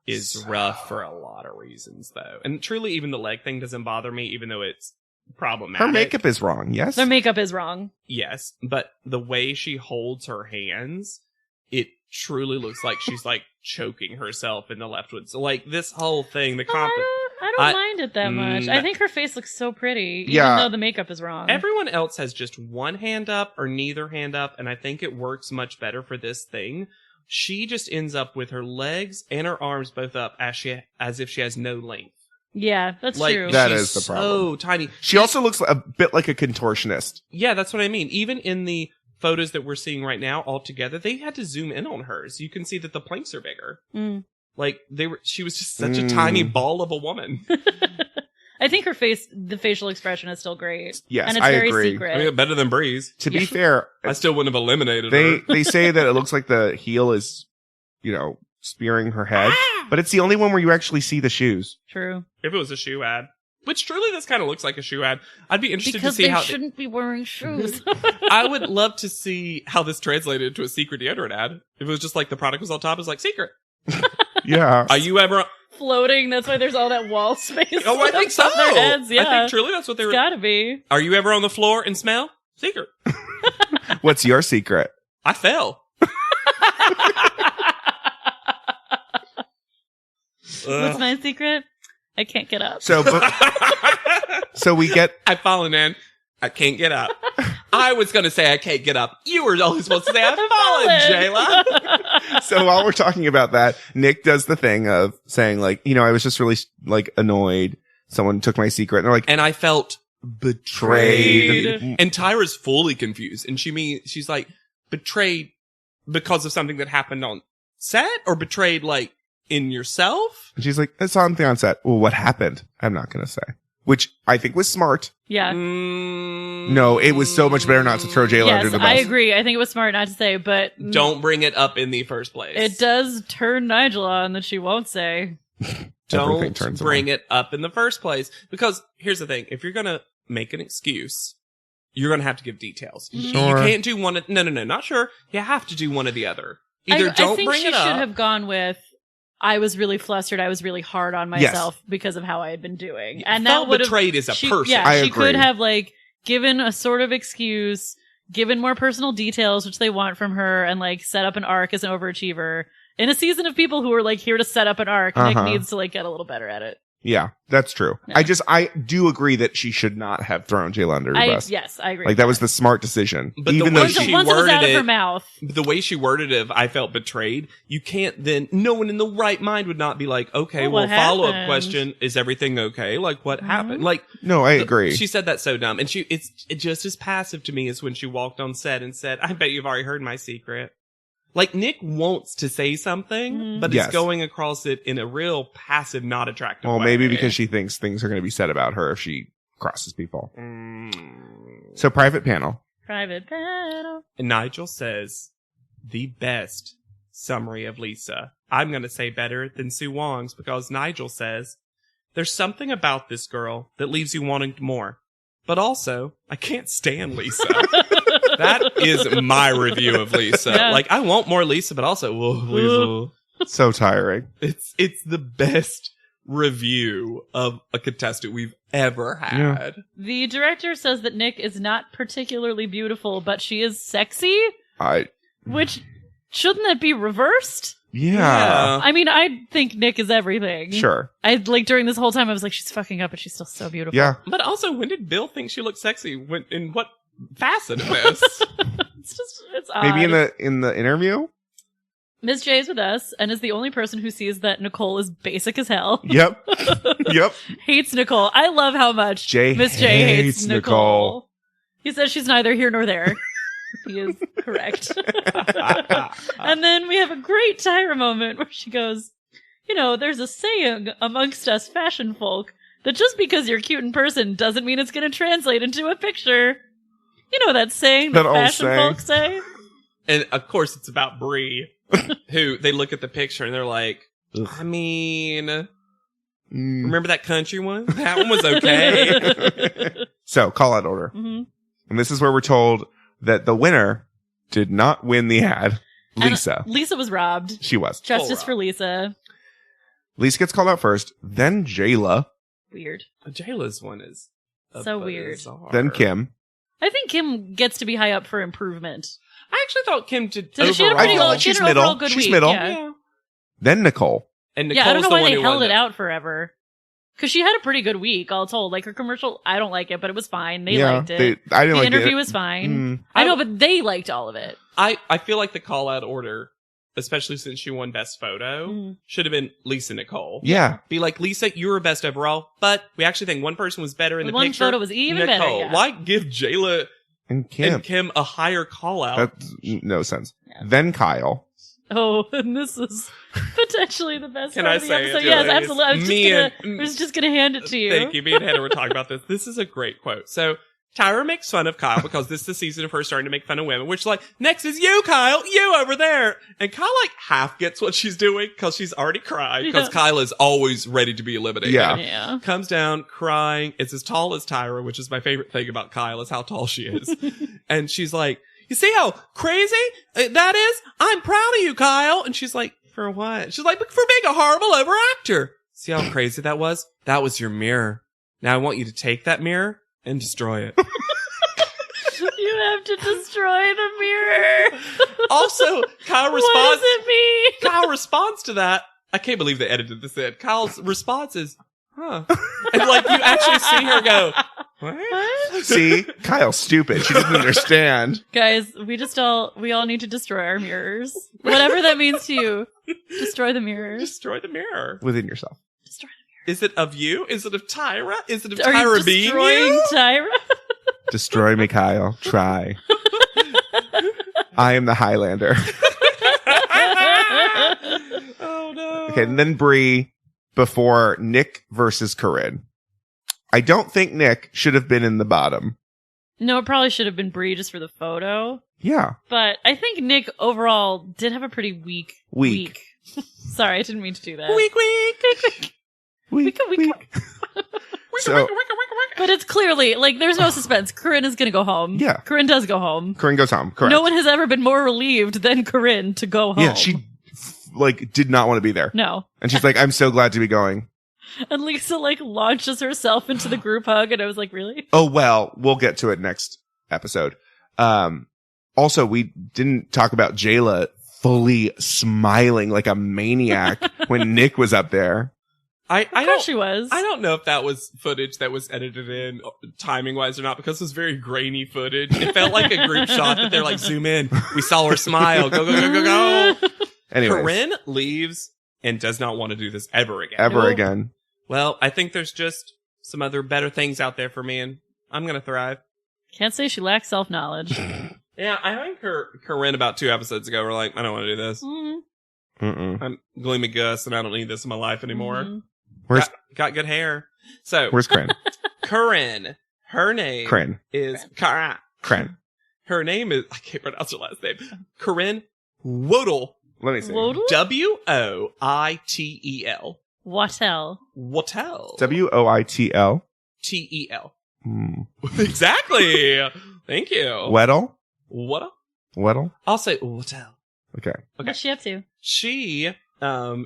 S8: is rough for a lot of reasons, though. And truly, even the leg thing doesn't bother me, even though it's problematic.
S5: Her makeup is wrong, yes?
S7: Their makeup is wrong.
S8: Yes, but the way she holds her hands, it truly looks like she's like choking herself in the left one. So like this whole thing, the
S7: I don't mind it that much. I think her face looks so pretty, even
S5: Yeah.
S7: though the makeup is wrong.
S8: everyone else has just one hand up or neither hand up, and I think it works much better for this thing. She just ends up with her legs and her arms both up as if she has no length.
S7: Yeah, that's
S8: Like
S7: true.
S5: That
S8: she's
S5: is the
S8: so
S5: problem.
S8: tiny.
S5: She also looks a bit like a contortionist.
S8: Yeah, that's what I mean. Even in the photos that we're seeing right now all together, they had to zoom in on hers. You can see that the planks are bigger.
S7: Mm.
S8: Like she was just such a tiny ball of a woman.
S7: I think her face, the facial expression is still great.
S5: Yes,
S7: and it's
S5: I
S7: very
S5: agree.
S7: secret.
S8: I mean, better than Breeze.
S5: To be
S7: Yeah.
S5: fair,
S8: I still wouldn't have eliminated her.
S5: they say that it looks like the heel is, spearing her head. But it's the only one where you actually see the shoes.
S7: True.
S8: If it was a shoe ad. Which truly this kind of looks like a shoe ad. I'd be interested
S7: Because
S8: to see
S7: they
S8: how
S7: shouldn't be wearing shoes.
S8: I would love to see how this translated into a Secret deodorant ad. If it was just like the product was on top, it's like Secret.
S5: Yeah.
S8: Are you ever
S7: Floating, that's why there's all that wall space.
S8: Oh, I think so.
S7: above their heads. Yeah.
S8: I think truly that's what they
S7: It's
S8: were.
S7: gotta be.
S8: Are you ever on the floor and smell? Secret.
S5: What's your secret?
S8: I fell.
S7: What's my secret? I can't get up.
S5: So we get
S8: I've fallen in. I can't get up. I was going to say I can't get up. You were only supposed to say I've fallen, Jayla.
S5: So while we're talking about that, Nick does the thing of saying like, I was just really like annoyed. Someone took my secret. And they're like,
S8: And I felt betrayed. And Tyra's fully confused. And she's like, betrayed because of something that happened on set, or betrayed like in yourself?
S5: and she's like, it's something on set. Well, what happened? I'm not going to say. Which I think was smart.
S7: Yeah.
S5: No, it was so much better not to throw Jayla under the bus.
S7: I agree. I think it was smart not to say, but
S8: Don't bring it up in the first place.
S7: it does turn Nigel on that she won't say.
S5: Everything
S8: Don't
S5: turns
S8: bring
S5: on.
S8: it up in the first place. Because here's the thing. If you're going to make an excuse, you're going to have to give details.
S5: Sure.
S8: You can't do one. No, not sure. You have to do one or the other. Either don't
S7: I think
S8: bring
S7: she
S8: it up.
S7: should have gone with, I was really flustered. I was really hard on myself because of how I had been doing. And that
S8: Felt
S7: would have
S8: betrayed as a person.
S7: Yeah,
S5: I
S7: she
S5: agree.
S7: could have like given a sort of excuse, given more personal details, which they want from her, and like set up an arc as an overachiever. In a season of people who are like here to set up an arc, Nick needs to like get a little better at it.
S5: Yeah, that's true.
S7: Yeah.
S5: I do agree that she should not have thrown Jayla under the bus.
S7: Yes, I agree.
S5: Like that was the smart decision.
S8: But
S5: Even
S8: the
S5: though
S8: way
S7: once
S8: she
S7: it was out
S8: worded
S7: of her
S8: it-
S7: mouth.
S8: The way she worded it, I felt betrayed. You can't then, no one in the right mind would not be like, okay,
S7: Well, what
S8: follow-up
S7: happened?
S8: question, is everything okay? Like, what happened? Like,
S5: No, I agree.
S8: she said that so dumb. And it's just as passive to me as when she walked on set and said, I bet you've already heard my secret. Like, Nick wants to say something, but
S5: Yes.
S8: it's going across it in a real passive, not attractive
S5: Well,
S8: way.
S5: maybe because she thinks things are going to be said about her if she crosses people. So private panel.
S7: Private panel.
S8: And Nigel says, the best summary of Lisa. I'm going to say better than Sue Wong's, because Nigel says, there's something about this girl that leaves you wanting more. But also, I can't stand Lisa. That is my review of Lisa.
S7: Yeah.
S8: Like, I want more Lisa, but also, whoa, Lisa.
S5: So tiring.
S8: It's the best review of a contestant we've ever had.
S5: Yeah.
S7: The director says that Nick is not particularly beautiful, but she is sexy, which shouldn't that be reversed?
S5: Yeah.
S7: I mean, I think Nick is everything.
S5: Sure.
S7: I like during this whole time I was like, she's fucking up, but she's still so beautiful.
S5: Yeah.
S8: But also, when did Bill think she looked sexy? In what facet of this?
S7: It's odd.
S5: Maybe in the interview?
S7: Ms. J is with us and is the only person who sees that Nicole is basic as hell.
S5: Yep. Yep.
S7: Hates Nicole. I love how much
S5: Jay
S7: Miss J hates
S5: hates
S7: Nicole.
S5: Nicole.
S7: He says she's neither here nor there. He is correct. And then we have a great Tyra moment where she goes, there's a saying amongst us fashion folk that just because you're cute in person doesn't mean it's going to translate into a picture. You know that saying that
S5: That old
S7: fashion
S5: saying.
S7: folk say?
S8: And of course, it's about Brie, who they look at the picture and they're like, I mean, remember that country one? That one was okay.
S5: So, call out order.
S7: Mm-hmm.
S5: And this is where we're told that the winner did not win the ad. Lisa.
S7: And Lisa was robbed.
S5: She was.
S7: Justice
S8: Full
S7: for Lisa.
S5: Lisa gets called out first, then Jayla,
S7: Weird.
S8: Jayla's one is
S7: So weird.
S8: bizarre.
S5: then Kim.
S7: I think Kim gets to be high up for improvement.
S8: I actually thought Kim did
S7: So she had a
S8: overall.
S7: pretty
S5: I feel
S7: well,
S5: like
S7: she had
S5: she's
S7: an overall
S5: middle.
S7: good
S5: She's
S7: week.
S5: middle.
S7: Yeah.
S5: Then Nicole.
S8: And
S7: Yeah, I don't
S8: Nicole's
S7: know
S8: the
S7: why
S8: one
S7: they
S8: who
S7: held
S8: won
S7: it out forever. Because she had a pretty good week, all told. Like, her commercial, I don't like it, but it was fine. They liked it.
S5: I didn't
S7: The
S5: like
S7: interview
S5: it.
S7: was fine.
S5: Mm.
S7: I know, but they liked all of it.
S8: I feel like the call out order, especially since she won Best Photo, should have been Lisa Nicole.
S5: Yeah.
S8: Be like, Lisa, you were best overall, but we actually think one person was better in the
S7: One
S8: picture.
S7: photo was even
S8: Nicole.
S7: better, yeah.
S8: Why give Jayla
S5: And Kim.
S8: and Kim a higher call out?
S5: That's no sense. Then Kyle.
S7: Oh, and this is potentially the best
S8: Can
S7: part
S8: I
S7: of the
S8: say it,
S7: episode. Yes,
S8: please?
S7: absolutely. I was just gonna hand it to you.
S8: Thank you. Me and Hannah were talking about this. This is a great quote. So Tyra makes fun of Kyle because this is the season of her starting to make fun of women, which like, next is you, Kyle, you over there. And Kyle like half gets what she's doing because she's already cried because
S7: Yeah.
S8: Kyle is always ready to be eliminated.
S5: Yeah.
S7: Yeah.
S8: Comes down crying. It's as tall as Tyra, which is my favorite thing about Kyle is how tall she is. And she's like, you see how crazy that is? I'm proud of you, Kyle. And she's like, for what? She's like, for being a horrible overactor. See how crazy that was? That was your mirror. Now I want you to take that mirror and destroy it.
S7: You have to destroy the mirror.
S8: Also, Kyle
S7: What
S8: responds.
S7: does it mean?
S8: Kyle responds to that. I can't believe they edited this in. Kyle's response is, huh. And like, you actually see her go, What?
S5: See? Kyle's stupid. She doesn't understand.
S7: Guys, we all need to destroy our mirrors. Whatever that means to you. Destroy the mirrors.
S8: Destroy the mirror.
S5: Within yourself.
S7: Destroy the
S8: Is it of you? Is it of Tyra? Is it of
S7: mirrors. Are
S8: Tyra
S7: you
S8: being
S7: destroying
S8: you?
S7: Tyra?
S5: Destroy me, Kyle. Try. I am the Highlander.
S8: Oh no.
S5: Okay, and then Bree before Nick versus Corinne. I don't think Nick should have been in the bottom.
S7: No, it probably should have been Bree just for the photo.
S5: Yeah.
S7: But I think Nick overall did have a pretty weak week. Sorry, I didn't mean to do that.
S8: Weak.
S5: Weak. So,
S7: But it's clearly, like, there's no suspense. Corinne is going to go home.
S5: Yeah.
S7: Corinne does go home.
S5: Corinne goes home. Correct.
S7: No one has ever been more relieved than Corinne to go home.
S5: Yeah, she did not want to be there.
S7: No.
S5: And she's like, I'm so glad to be going.
S7: And Lisa, launches herself into the group hug, and I was like, really?
S5: Oh, well, we'll get to it next episode. Also, we didn't talk about Jayla fully smiling like a maniac when Nick was up there.
S8: I
S7: Of course
S8: don't.
S7: she was.
S8: I don't know if that was footage that was edited in timing wise or not because it was very grainy footage. It felt like a group shot that they're like, zoom in. We saw her smile. Go.
S5: Anyways,
S8: Corinne leaves and does not want to do this ever again.
S5: ever again.
S8: Well, I think there's just some other better things out there for me and I'm going to thrive.
S7: Can't say she lacks self-knowledge.
S8: Yeah, I think Corinne about 2 episodes ago were like, I don't want to do this.
S7: Mhm.
S8: I'm Gloomy Gus and I don't need this in my life anymore.
S7: Mhm.
S8: Got good hair. So,
S5: Where's Corinne?
S8: Corinne, her name
S5: Corinne.
S8: is Cara.
S5: Corinne.
S8: Her name is, I can't pronounce her last name. Corinne Wodel.
S5: Let me see.
S7: Wodel?
S8: Woitel.
S7: Wattel.
S8: Wottel.
S5: Woitl.
S8: Tel.
S5: Hmm.
S8: Exactly. Thank you.
S5: Weddle?
S8: What?
S5: Weddle?
S8: I'll say Wottel.
S5: Okay.
S8: Okay.
S7: What's she up to?
S8: She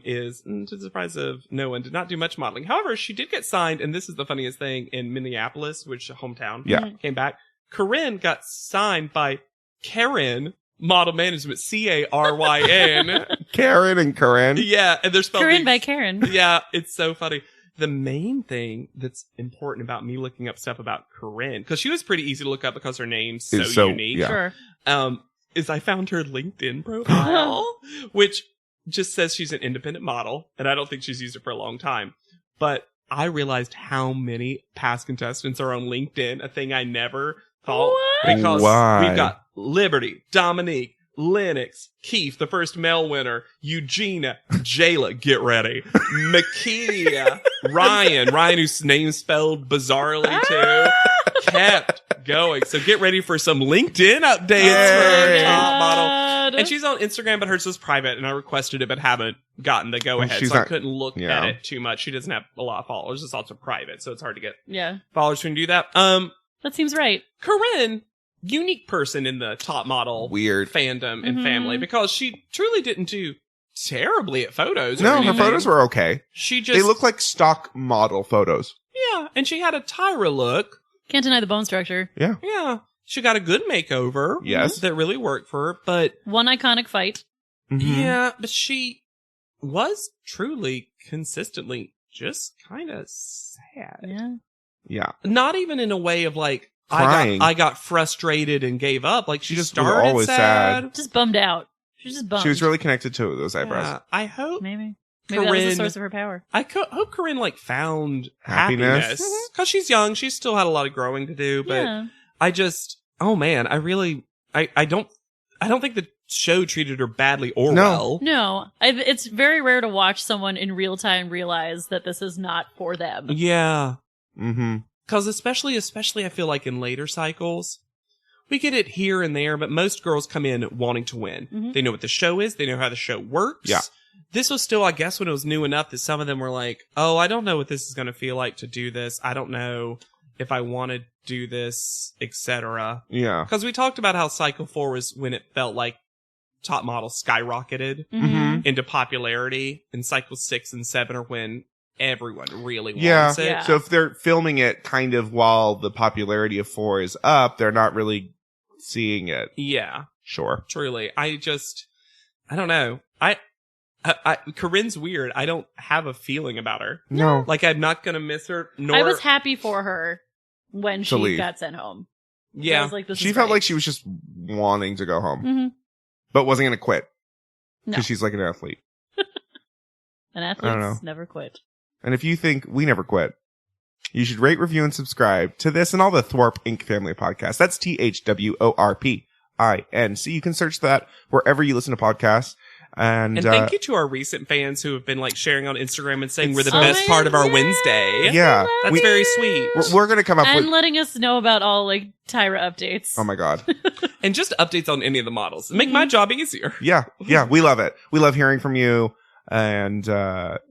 S8: is, to the surprise of no one, did not do much modeling. However, she did get signed, and this is the funniest thing, in Minneapolis, which hometown.
S5: Yeah.
S8: Came back. Corinne got signed by Karen Model Management, Caryn.
S5: Karen and Corinne.
S8: Yeah, and they're spelled
S7: Corinne by Karen.
S8: Yeah, it's so funny. The main thing that's important about me looking up stuff about Corinne, because she was pretty easy to look up because her name's so,
S5: It's so-
S8: unique,
S5: yeah.
S7: Sure.
S8: is I found her LinkedIn profile, which just says she's an independent model, and I don't think she's used it for a long time. But I realized how many past contestants are on LinkedIn, a thing I never thought.
S7: What?
S8: Because
S5: Why?
S8: we've got Liberty, Dominique, Lennox, Keith, the first male winner, Eugenia, Jayla, get ready, Makia, Ryan, whose name's spelled bizarrely too, kept going. So get ready for some LinkedIn updates for Top Model. And she's on Instagram, but hers is private, and I requested it, but haven't gotten the go ahead,
S5: She's
S8: so I
S5: not-
S8: couldn't look
S5: yeah.
S8: at it too much. She doesn't have a lot of followers. It's also private, so it's hard to get
S7: Yeah.
S8: followers when you do that.
S7: That seems right.
S8: Corinne, unique person in the Top Model
S5: Weird.
S8: fandom and
S7: Mhm.
S8: family, because she truly didn't do terribly at photos. or
S5: No, her
S8: anything.
S5: photos were okay.
S8: She just
S5: They look like stock model photos.
S8: yeah, and she had a Tyra look.
S7: Can't deny the bone structure.
S5: Yeah.
S8: Yeah, she got a good makeover.
S5: Yes.
S8: that really worked for her. But
S7: One iconic fight.
S5: Mhm.
S8: yeah, but she was truly consistently just kind of sad.
S7: Yeah.
S5: Yeah.
S8: Not even in a way of like
S5: Crying.
S8: I got frustrated and gave up. Like she
S5: just was
S8: started
S5: always sad.
S7: Just bummed out. She was just bummed.
S5: She was really connected to those eyebrows.
S8: Yeah, I hope
S7: Maybe that was the
S8: Corinne-
S7: source of her power.
S8: hope Corinne found
S5: Happiness.
S8: happiness because she's young. She still had a lot of growing to do. But
S7: Yeah.
S8: I just, oh man, I don't think the show treated her badly or
S5: No.
S8: well.
S7: No, it's very rare to watch someone in real time realize that this is not for them.
S8: Yeah,
S5: Mm-hmm.
S8: because especially I feel like in later cycles, we get it here and there, but most girls come in wanting to win.
S7: Mhm.
S8: They know what the show is. They know how the show works.
S5: Yeah.
S8: This was still, I guess, when it was new enough that some of them were like, oh, I don't know what this is going to feel like to do this. I don't know if I want to do this, etc.
S5: Yeah.
S8: Because we talked about how Cycle 4 was when it felt like Top Model skyrocketed
S7: Mhm.
S8: into popularity, and Cycle 6 and 7 are when everyone really
S5: Yeah.
S8: wants it.
S7: Yeah.
S5: So if they're filming it kind of while the popularity of 4 is up, they're not really seeing it.
S8: Yeah,
S5: Sure.
S8: truly. I don't know. Corinne's weird. I don't have a feeling about her.
S5: No.
S8: Like, I'm not gonna miss her, nor...
S7: I was happy for her when
S5: to
S7: she
S5: leave.
S7: got sent home. So I
S8: Yeah.
S7: was like, this
S5: She
S7: is
S5: felt
S7: great.
S5: like she was just wanting to go home,
S7: Mhm.
S5: but wasn't going to quit
S7: No.
S5: because she's like an athlete.
S7: And
S5: I don't know.
S7: athletes never quit.
S5: And if you think we never quit, you should rate, review, and subscribe to this and all the Thwarp Inc. family podcasts. That's THWORPINC. You can search that wherever you listen to podcasts. And
S8: thank you to our recent fans who have been like sharing on Instagram and saying we're the
S7: Oh,
S8: best part of our
S7: yeah.
S8: Wednesday.
S5: yeah,
S8: That's very sweet.
S5: we're going to come up
S7: And
S5: with.
S7: letting us know about all like Tyra updates.
S5: Oh my God.
S8: And just updates on any of the models. Make my job easier.
S5: Yeah. We love it. We love hearing from you and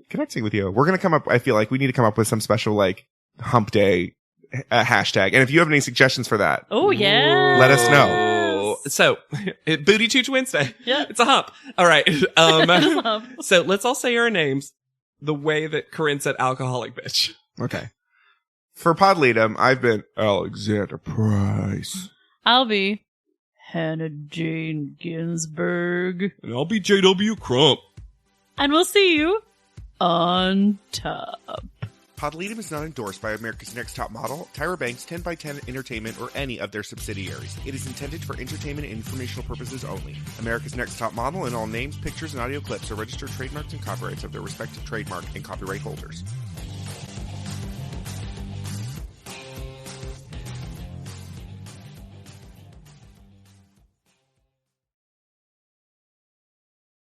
S5: connecting with you. We're going to come up. I feel like we need to come up with some special like hump day hashtag. And if you have any suggestions for that,
S7: Oh yeah.
S5: Let us know.
S8: So, Booty Tooch Wednesday.
S7: Yeah.
S8: It's a hump. All right.
S7: Hump.
S8: So let's all say our names the way that Corinne said alcoholic bitch.
S5: Okay. For Podleadum, I've been Alexander Price.
S7: I'll be Hannah Jane Ginsburg.
S8: And I'll be JW Crump.
S7: And we'll see you on top.
S5: Podleadum is not endorsed by America's Next Top Model, Tyra Banks, 10x10 Entertainment, or any of their subsidiaries. It is intended for entertainment and informational purposes only. America's Next Top Model and all names, pictures, and audio clips are registered trademarks and copyrights of their respective trademark and copyright holders.